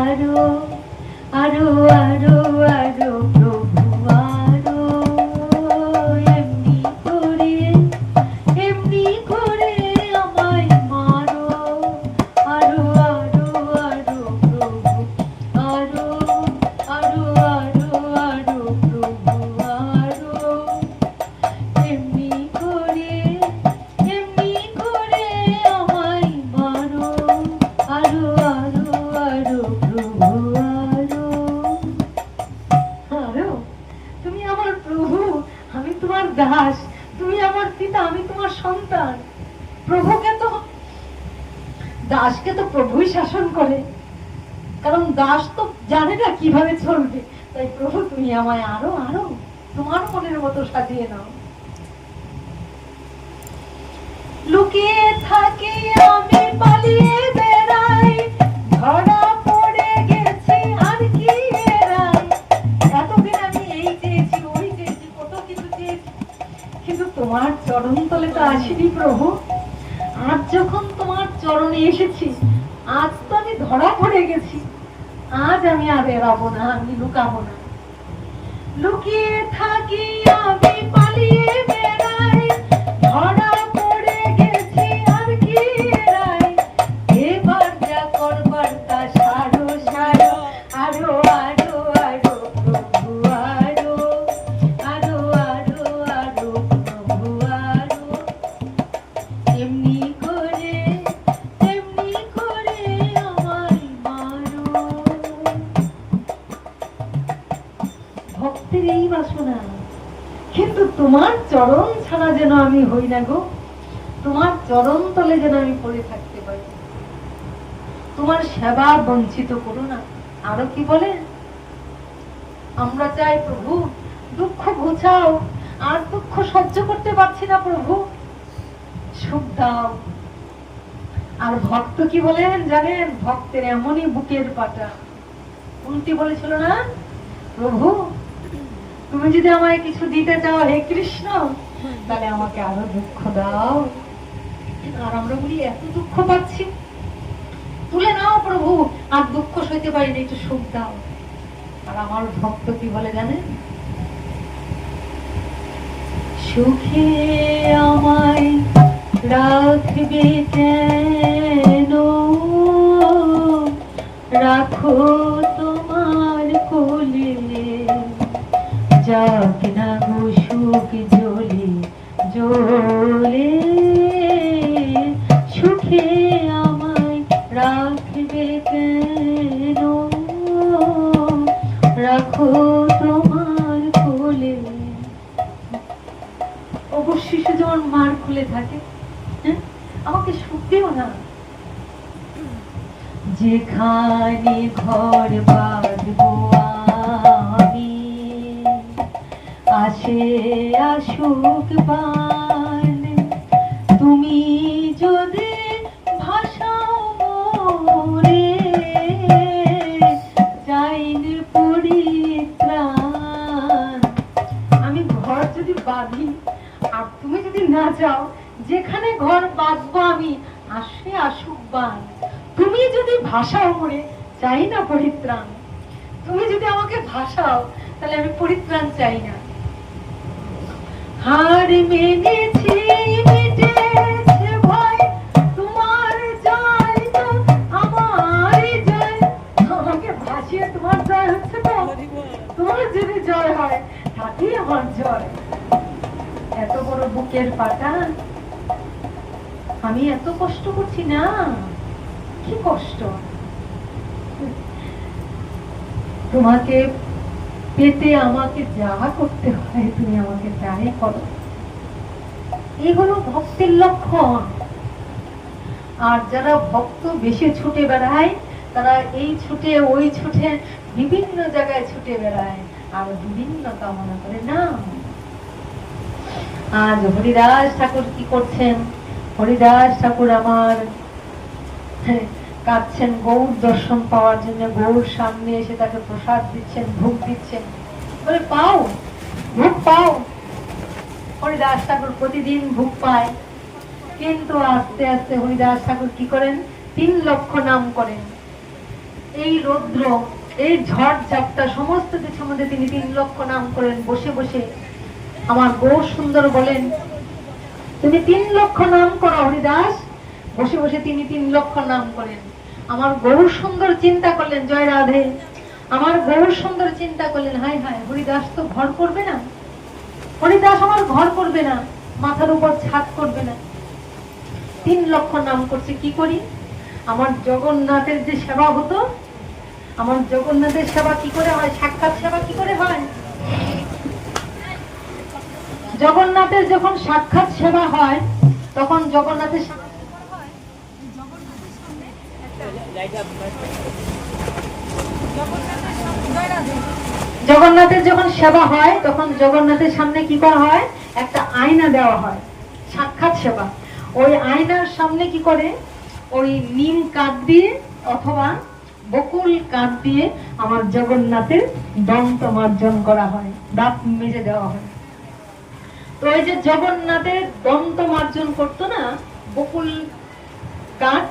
আরো, আরো আরো আরো প্রভু আরো, এমনি করে আমায় মারো, আরো আরো আরো প্রভু আরো, আরো আরো আরো প্রভু আরো, এমনি করে আমায় মারো, আরো আরো আরো প্রভু আরো। আরো, তুমি আমার প্রভু, আমি তোমার দাস, তুমি আমার পিতা, আমি তোমার সন্তান। প্রভুকে তো, দাসকে তো প্রভুই শাসন করে, কারণ দাস তো জানে না কিভাবে চলবে। তাই প্রভু তুমি আমায় আরো আরো তোমার মনের মতো সাজিয়ে নাও। লুকিয়ে থাকি আমি, পালিয়ে বেড়াই, ধরা পড়ে গেছি আর কি এরাই। এতদিন আমি এই চেয়েছি, ওই চেয়েছি, কত কিছু চেয়েছি, কিন্তু তোমার চরণ তলে তো আসিনি প্রভু। আজ যখন তোমার চরণে এসেছি, আজ তো আমি ধরা পড়ে গেছি, আজ আমি আর এড়াবো না, আমি লুকাবো না। লুকিয়ে থাকি আমি, পালিয়ে বেড়াই, ধরা পড়ে গেছি আর কি এরাই। এবার যা করবার তা সারো সারো, আরো আরো আরো প্রভু আরো, আরো আরো আরো প্রভু আরো। ভক্তের এই বাসনা, কিন্তু তোমার চরণ ছাড়া যেন আমি হই না গো, তোমার চরণ তলে যেন আমি পড়ে থাকতে পারি, তোমার সেবা বঞ্চিত করো না। আরো কি বলে, আমরা চাই প্রভু দুঃখ ঘুচাও, আর দুঃখ সহ্য করতে পারছি না প্রভু, সুখ দাও। আর ভক্ত কি বলেন জানেন, ভক্তের এমনই বুকের পাটা, উল্টি বলেছিল না, প্রভু তুমি যদি আমায় কিছু দিতে চাও হে কৃষ্ণ, তাহলে আমাকে আরো দুঃখ দাও। আর আমরা বলি এত দুঃখ পাচ্ছি, তুলে নাও প্রভু, আর দুঃখ সইতে পারি না, একটু সুখ দাও। আর আমার ভক্ত কি বলে জানেন, সুখে আমায় রাখবে কেন, রাখো তোমার কোলে, যাক না গো সুখ জ্বলে জ্বলে, সুখে আমায় রাখবে কেন, রাখো তোমার কোলে। অবশ্য শিশু যেমন মার খুলে থাকে, আমাকে সুখ দিও না। যেখানে ঘর বাঁধবো আমি, আসে আসুক বান, তুমি যদি ভাষাও মোরে, চাইন পরিত্রাণ। আমি ঘর যদি বাঁধি আর তুমি যদি না যাও, যেখানে ঘর বাঁধবো আমি, আসে আসুক বান, তুমি যদি ভাষাও মোরে, চাই না পরিত্রাণ। তুমি যদি আমাকে ভাষাও, তাহলে আমি পরিত্রাণ চাই না। হার মেনেছি মিটেছে ভয়, তোমার জয় তো আমার জয়। আমাকে ভাসিয়ে তোমার জয় হচ্ছে তো, তোমার যদি জয় হয় তাতেই আমার জয়। এত বড় বুকের পাটা, আমি এত কষ্ট করছি না, কি কষ্ট। তোমাকে পেতে আমাকে যা করতে হয় তুমি আমাকে তাই করো, এই হলো ভক্তের লক্ষণ। আর যারা ভক্ত বেশি ছুটে বেড়ায়, তারা এই ছুটে ওই ছুটে বিভিন্ন জায়গায় ছুটে বেড়ায় আর বিভিন্ন কামনা করে না। আজ হরিদাস ঠাকুর কি করছেন, হরিদাস ঠাকুর আমার কাঁদছেন গৌর দর্শন পাওয়ার জন্য, গৌর সামনে এসে তাকে প্রসাদ দিচ্ছেন, ভোগ দিচ্ছেন, বলে পাও ভোগ পাও। হরিদাস ঠাকুর প্রতিদিন ভোগ পায়, কিন্তু আস্তে আস্তে হরিদাস ঠাকুর কি করেন, 3 লক্ষ নাম করেন। এই রৌদ্র, এই ঝড় ঝাপটা সমস্ত কিছুর মধ্যে তিনি 3 লক্ষ নাম করেন বসে বসে। আমার গৌর সুন্দর বলেন, তুমি 3 লক্ষ নাম করো হরিদাস। বসে বসে তিনি 3 লক্ষ নাম করেন। আমার গৌর সুন্দর চিন্তা করলেন, জয় রাধে। আমার গৌর সুন্দর চিন্তা করলেন, হায় হায় হরিদাস তো ঘর করবে না, হরিদাস আমার ঘর করবে না, মাথার উপর ছাদ করবে না, 3 লক্ষ নাম করছে, কি করি। আমার জগন্নাথের যে সেবা হতো, আমার জগন্নাথের সেবা কি করে হয়, সাক্ষাৎ সেবা কি করে হয়। জগন্নাথের যখন সাক্ষাৎ সেবা হয়, তখন জগন্নাথের জগন্নাথের যখন সেবা হয়, তখন জগন্নাথের সামনে কি করা হয়, একটা আয়না দেওয়া হয়, সাক্ষাৎ সেবা। ওই আয়নার সামনে কি করে, ওই নিম কাঠ দিয়ে অথবা বকুল কাঠ দিয়ে আমার জগন্নাথের দন্ত মার্জন করা হয়, দাঁত মেজে দেওয়া হয়। তো এই যে জগন্নাথের দন্ত মার্জন করতো না বকুল কাঠ,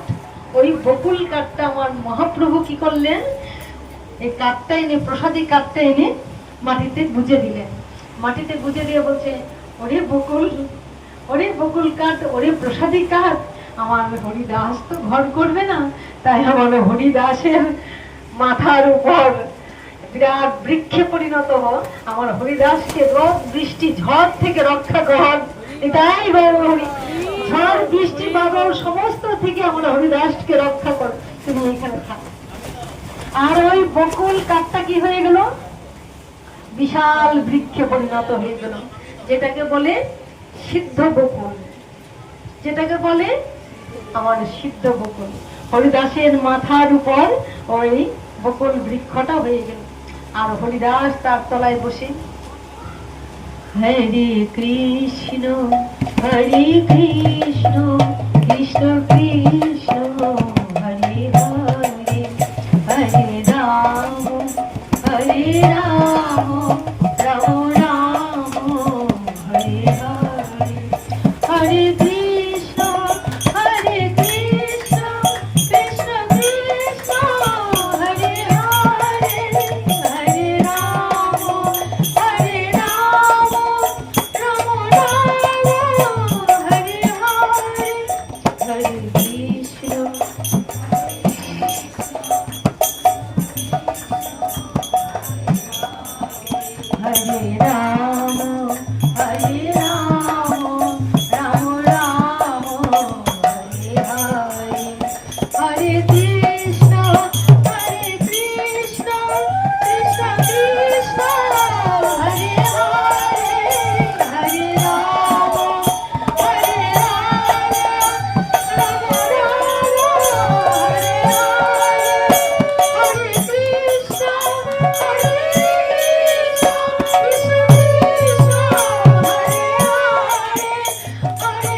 ওই বকুল কাঠটা আমার মহাপ্রভু কি করলেন, এই কাঠটা এনে, প্রসাদী কাঠটা এনে মাটিতে গুজে দিলেন। মাটিতে গুজে দিয়ে বলছে, ওরে বকুল কাঠ, ওরে প্রসাদী কাঠ, আমার হরিদাস তো ঘর করবে না, তাই আমার হরিদাসের মাথার উপর বিরাট বৃক্ষে পরিণত হো, আমার হরিদাসকে রোদ বৃষ্টি ঝড় থেকে রক্ষা কর। এটাই হরি, ঝড় বৃষ্টি বাদল সমস্ত থেকে আমার হরিদাসকে রক্ষা কর, তুমি এখানে থাক। আর ওই বকুল কাঠটা কি হয়ে গেল, বিশাল বৃক্ষে পরিণত হয়ে গেল, যেটাকে বলে সিদ্ধ বকুল, যেটাকে বলে আমার সিদ্ধ বকুল। হরিদাসের মাথার উপর ওই বকুল বৃক্ষটা হয়ে গেল, আর হরিদাস তার তলায় বসে হরে কৃষ্ণ হরে কৃষ্ণ কৃষ্ণ কৃষ্ণ হরে হরে, হরে রাম হরে রাম রাম রাম হরে হরে, হরে কৃষ্ণ হরে কৃষ্ণ কৃষ্ণ কৃষ্ণ হরে হরে, হরে রাম হরে রাম রাম রাম হরে হরে, হরে কৃষ্ণ হরে রাম হরে রাম রাম রাম হরে হরে, হরে কৃষ্ণ হরে কৃষ্ণ কৃষ্ণ কৃষ্ণ হরে হরে, হরে রাম হরে রাম রাম রাম হরে হরে, হরে কৃষ্ণ হরে কৃষ্ণ কৃষ্ণ কৃষ্ণ হরে হরে,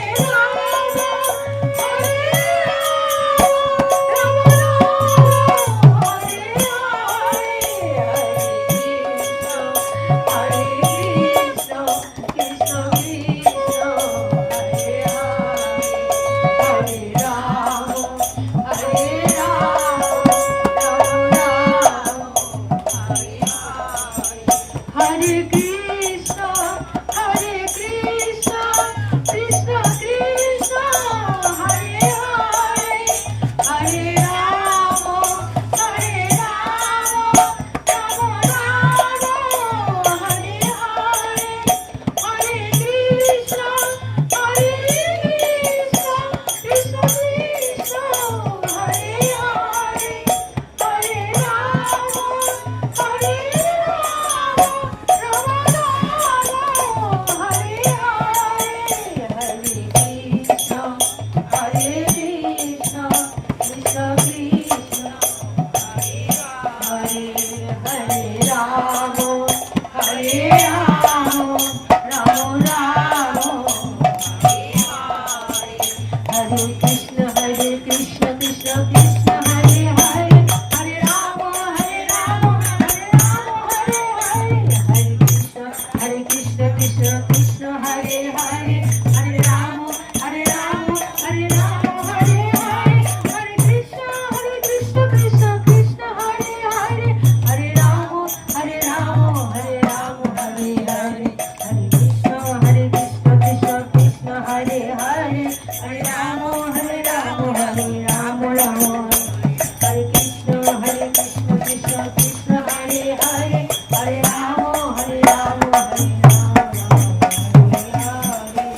হরে রাম হরে Ram Hare Krishna, Hare Krishna, Krishna Krishna, Hare Hare, Hare Rama, Hare Rama, Rama Rama, Hare Hare, Hare Krishna, Hare Krishna, Krishna Krishna, Hare Hare, Hare Rama, Hare Krishna, Hare Krishna, Krishna Krishna, Hare Hare, Hare Rama, Hare Rama, Hare Rama, Hare Hare, Hare Krishna, Hare Krishna, Krishna Krishna, Hare Hare, Hare Rama, Hare Rama, Hare Rama, Hare Hare, Hare Krishna, Krishna Krishna, Hare Hare, Hare Rama, Hare Rama, Hare Rama, Hare Hare, Hare Krishna, Krishna Krishna, Hare Hare, Hare Rama, Hare Rama, Hare Rama, Rama, Hare Krishna, Krishna Krishna, Hare Hare, Hare Rama, Hare Rama, Hare Rama, Hare Hare।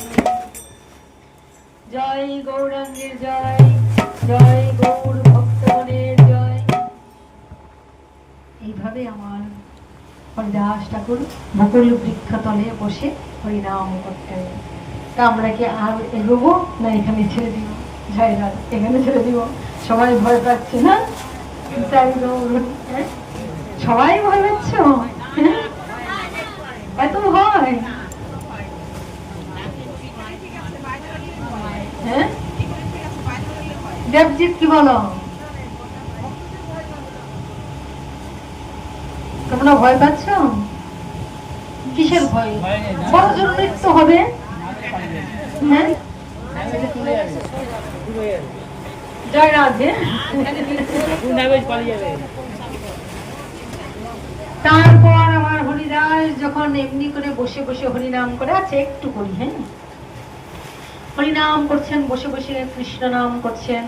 জয় গৌরাঙ্গের জয়, জয় গৌর ভক্তগণের জয়। এইভাবে আমার হরিদাস ঠাকুর বকুল বৃক্ষতলে বসে হরিনাম করতেন। তা আমরা কি আর এগোবো না এখানে ছেড়ে দিব? জয় রাধা, এখানে ছেড়ে দিব। সবাই ভয় পাচ্ছে না? তাই গৌর, সবাই ভয় পাচ্ছ? এত ভয়? হ্যাঁ, দেবজিৎ কি বলো? তোমরা ভয় পাচ্ছ? কিসের ভয়? বড়জোর মৃত্যু হবে। হ্যাঁ, জয় রাধে। তারপর আমার হরিদাস যখন এমনি করে বসে বসে হরিনাম করে, আছে একটু করি, হ্যাঁ, হরিনাম করছেন বসে বসে, কৃষ্ণ নাম করছেন।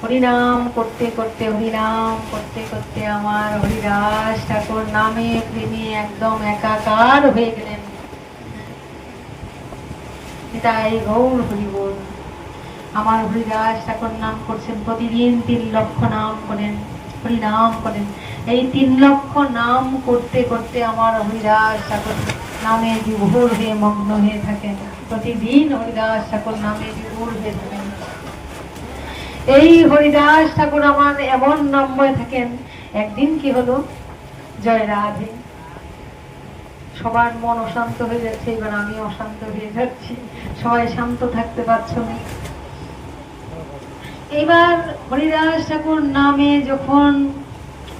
হরিনাম করতে করতে, হরিনাম করতে করতে আমার হরিদাস ঠাকুর নামে প্রেমে একদম একাকার হয়ে গেলেন। তাই গৌর হরি বল। আমার হরিদাস ঠাকুর নাম করছেন, প্রতিদিন 3 লক্ষ নাম করেন। হরিনাম করেন। এই 3 লক্ষ নাম করতে করতে আমার হরিদাস ঠাকুর নামে বিভোর হয়ে মগ্ন হয়ে থাকেন। প্রতিদিন হরিদাস ঠাকুর নামে বিভোর হয়ে থাকেন। এই হরিদাস ঠাকুর আমার এমন নামময় থাকেন। একদিন কি হলো, জয় রাধে, সবার মন অশান্ত হয়ে যাচ্ছে, এবার আমি অশান্ত হয়ে যাচ্ছি, সবাই শান্ত থাকতে পারছো না। এবার হরিদাস ঠাকুর নামে যখন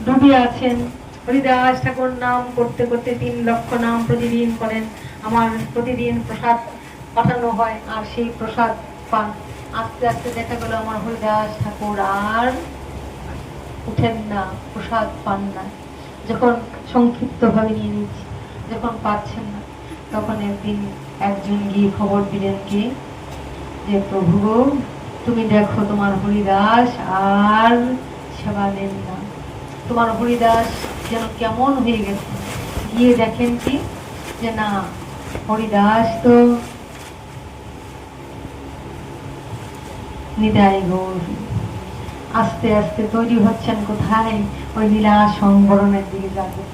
ডুবে আছেন, হরিদাস ঠাকুর নাম করতে করতে 3 লক্ষ নাম প্রতিদিন করেন। আমার প্রতিদিন প্রসাদ পাঠানো হয়, আর সেই প্রসাদ পান। আস্তে আস্তে দেখা গেল আমার হরিদাস ঠাকুর আর উঠেন না, প্রসাদ পান না। যখন সংক্ষিপ্ত ভাবে নিয়ে নিচ্ছি, যখন পাচ্ছেন না, তখন একদিন একজন গিয়ে খবর দিলেন কি, যে প্রভু তুমি দেখো তোমার হরিদাস আর সেবা নেন না, তোমার হরিদাস যেন কেমন হয়ে গেছে। গিয়ে দেখেন কি, যে না, হরিদাস তো নিতাই গৌর। আস্তে আস্তে তৈরি হচ্ছেন কোথায়, ওই লীলা সংবরণের দিকে যাবেন।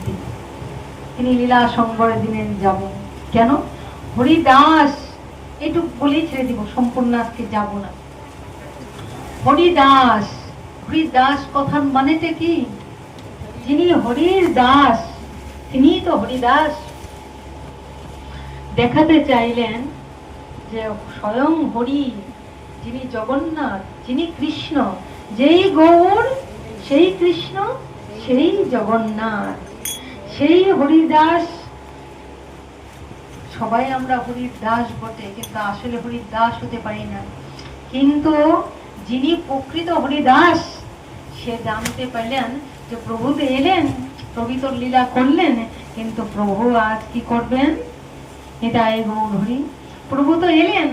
তিনি লীলা সংবরের দিনে যাবেন। কেন? হরিদাস, এটুক বলেই ছেড়ে দিব, সম্পূর্ণ আজকে যাব না। হরিদাস, হরিদাস কথার মানেটা কি? যিনি হরির দাস, তিনি তো হরিদাস। দেখাতে চাইলেন যে স্বয়ং হরি, যিনি জগন্নাথ, যিনি কৃষ্ণ, যেই গৌর সেই কৃষ্ণ, সেই জগন্নাথ, সেই হরিদাস। সবাই আমরা হরির দাস বটে, কিন্তু আসলে হরির দাস হতে পারি না। কিন্তু যিনি প্রকৃত হরিদাস, সে জানতে পারলেন যে প্রভু তো এলেন, প্রভু তো লীলা করলেন, কিন্তু প্রভু আজ কি করবেন? নিতাই গৌর হরি। প্রভু তো এলেন,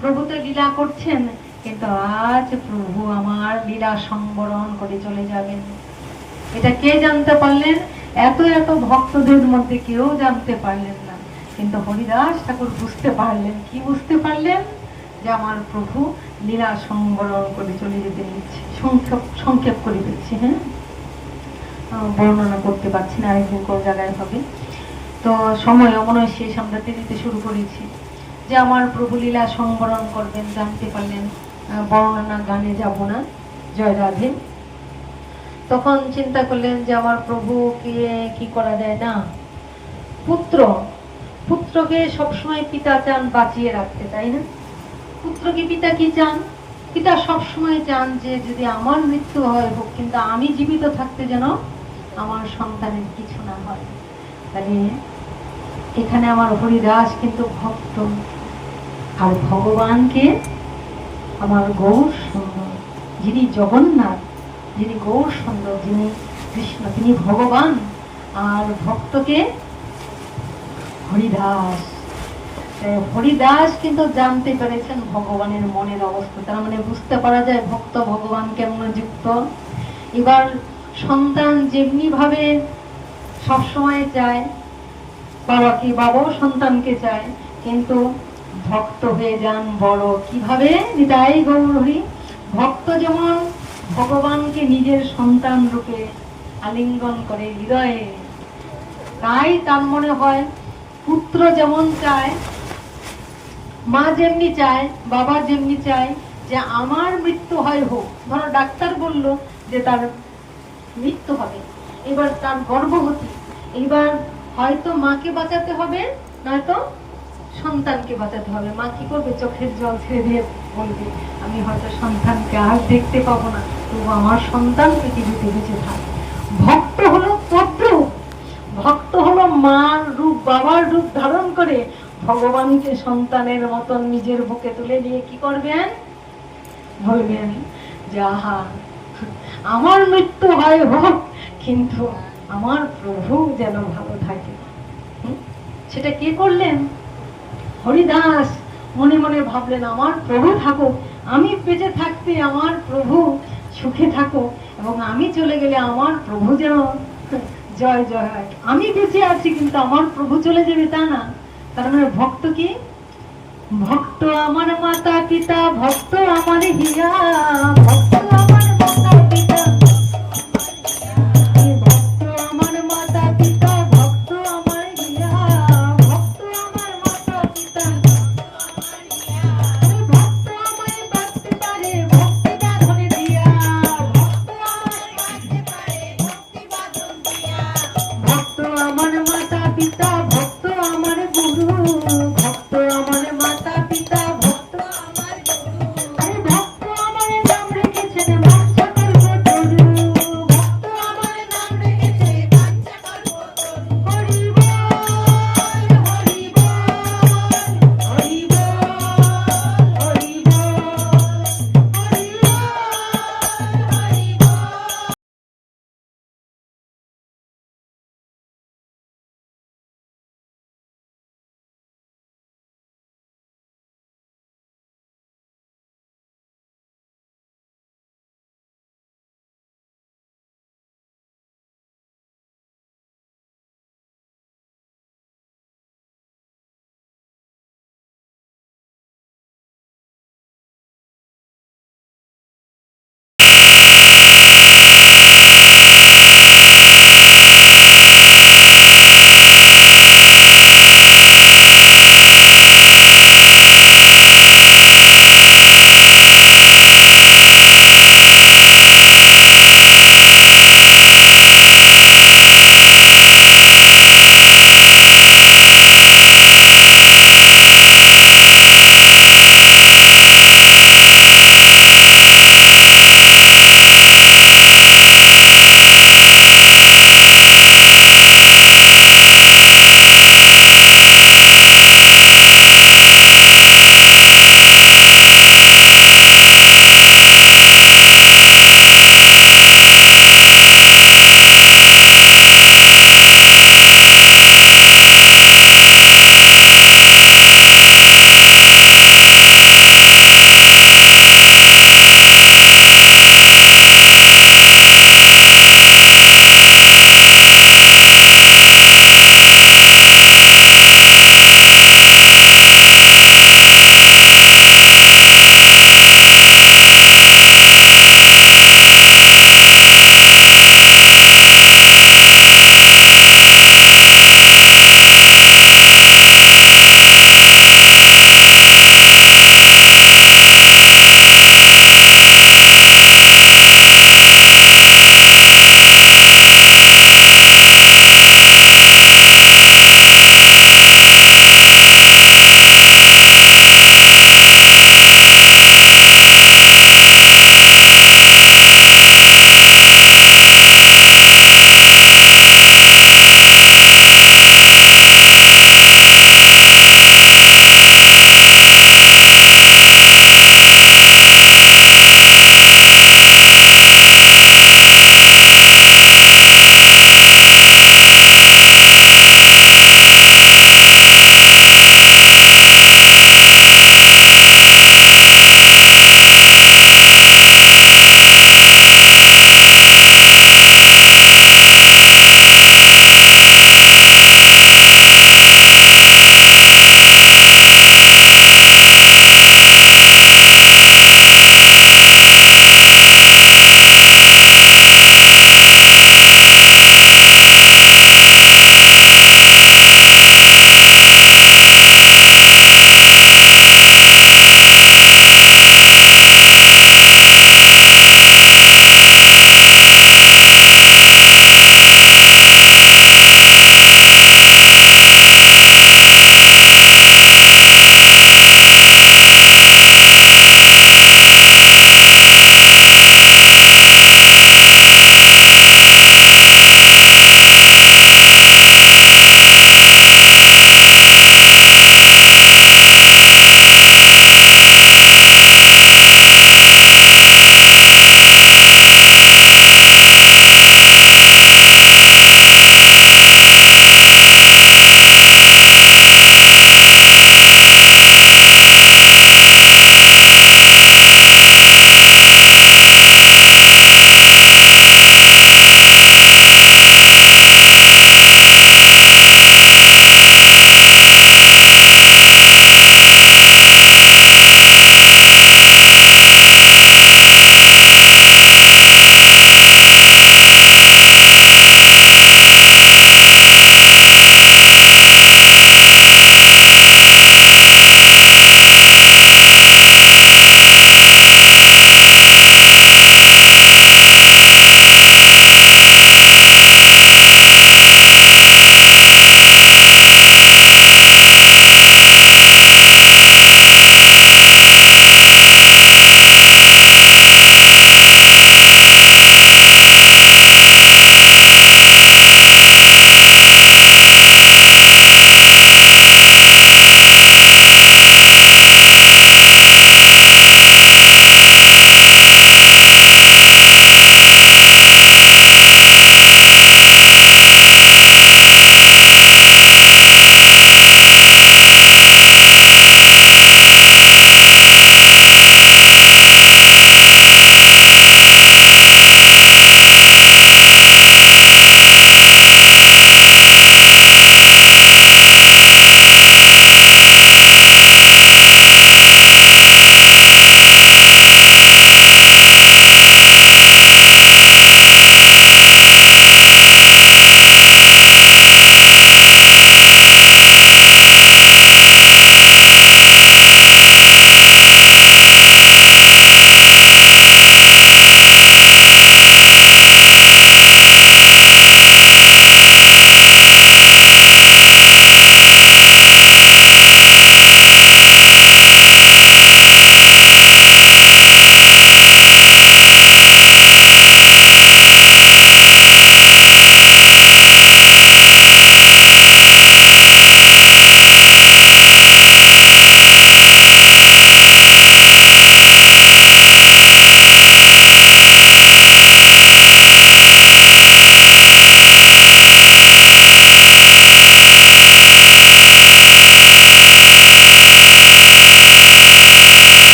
প্রভু তো লীলা করছেন, কিন্তু আজ প্রভু আমার লীলা সংবরণ করে চলে যাবেন। এটা কে জানতে পারলেন? এত এত ভক্তদের মধ্যে কেউ জানতে পারলেন না, কিন্তু হরিদাস ঠাকুর বুঝতে পারলেন। কি বুঝতে পারলেন? যে আমার প্রভু লীলা সংবরণ করে চলে যেতে নিচ্ছে। সংক্ষেপ করে দিচ্ছি, হ্যাঁ, বর্ণনা করতে পারছি না, আরেকদিন কোন জায়গায় হবে। তো সময় অমনয় শেষ, আমরা দিতে শুরু করেছি যে আমার প্রভু লীলা সংবরণ করবেন, জানতে পারলেন। বর্ণনা গানে যাব না, জয় রাধে। তখন চিন্তা করলেন যে আমার প্রভুকে কি করা যায় না, পুত্রকে সবসময় পিতা চান বাঁচিয়ে রাখতে, তাই না? পুত্রকে পিতা কি চান? পিতা সবসময় চান যে যদি আমার মৃত্যু হয় হোক, কিন্তু আমি জীবিত থাকতে যেন আমার সন্তানের কিছু না হয়। তাহলে এখানে আমার হরিদাস কিন্তু ভক্ত, আর ভগবানকে আমার গৌর সুন্দর, যিনি জগন্নাথ, যিনি গৌর সুন্দর, যিনি কৃষ্ণ, তিনি ভগবান, আর ভক্তকে হরিদাস। হরিদাস কিন্তু জানতে পেরেছেন ভগবানের মনের অবস্থা, তার মানে বুঝতে পারা যায় ভক্ত ভগবান কেমন যুক্ত। এবার সন্তান যেমনি ভাবে সবসময় চায়, বাবাও সন্তানকে চায়, কিন্তু ভক্ত হয়ে যান বড় কিভাবে? নিতাই গৌর হরি। ভক্ত যেমন ভগবানকে নিজের সন্তান রূপে আলিঙ্গন করে হৃদয়ে, তাই তার মনে হয় পুত্র যেমন চায়, মা যেমনি চায়, বাবা যেমনি চায় যে আমার মৃত্যু হয় হোক। ধরো ডাক্তার বলল যে তার মৃত্যু হবে, এবার তার গর্ভবতী, এবার হয়তো মাকে বাঁচাতে হবে, নয়তো সন্তানকে বাঁচাতে হবে। মা কি করবে? চোখের জল ছেড়ে দিয়ে বলবে আমি হয়তো সন্তানকে আর দেখতে পাবো না, তবু আমার সন্তান পৃথিবীতে বেঁচে থাকে। ভক্ত হলো তদ্রূপ, ভক্ত হলো মার রূপ, বাবার রূপ ধারণ করে ভগবানকে সন্তানের মতন নিজের বুকে তুলে নিয়ে কি করবেন? বলবেন যে আহা, আমার মৃত্যু হয় হোক, কিন্তু আমার প্রভু যেন ভালো থাকে। সেটা কে করলেন? হরিদাস মনে মনে ভাবলেন আমার প্রভু থাকুক, আমি বেঁচে থাকতে আমার প্রভু সুখে থাকুক, এবং আমি চলে গেলে আমার প্রভু যেন জয় জয় হয়। আমি বেঁচে আছি কিন্তু আমার প্রভু চলে যাবে তা না। তার মানে ভক্ত কি? ভক্ত আমার মাতা পিতা, ভক্ত আমার হিয়া, ভক্ত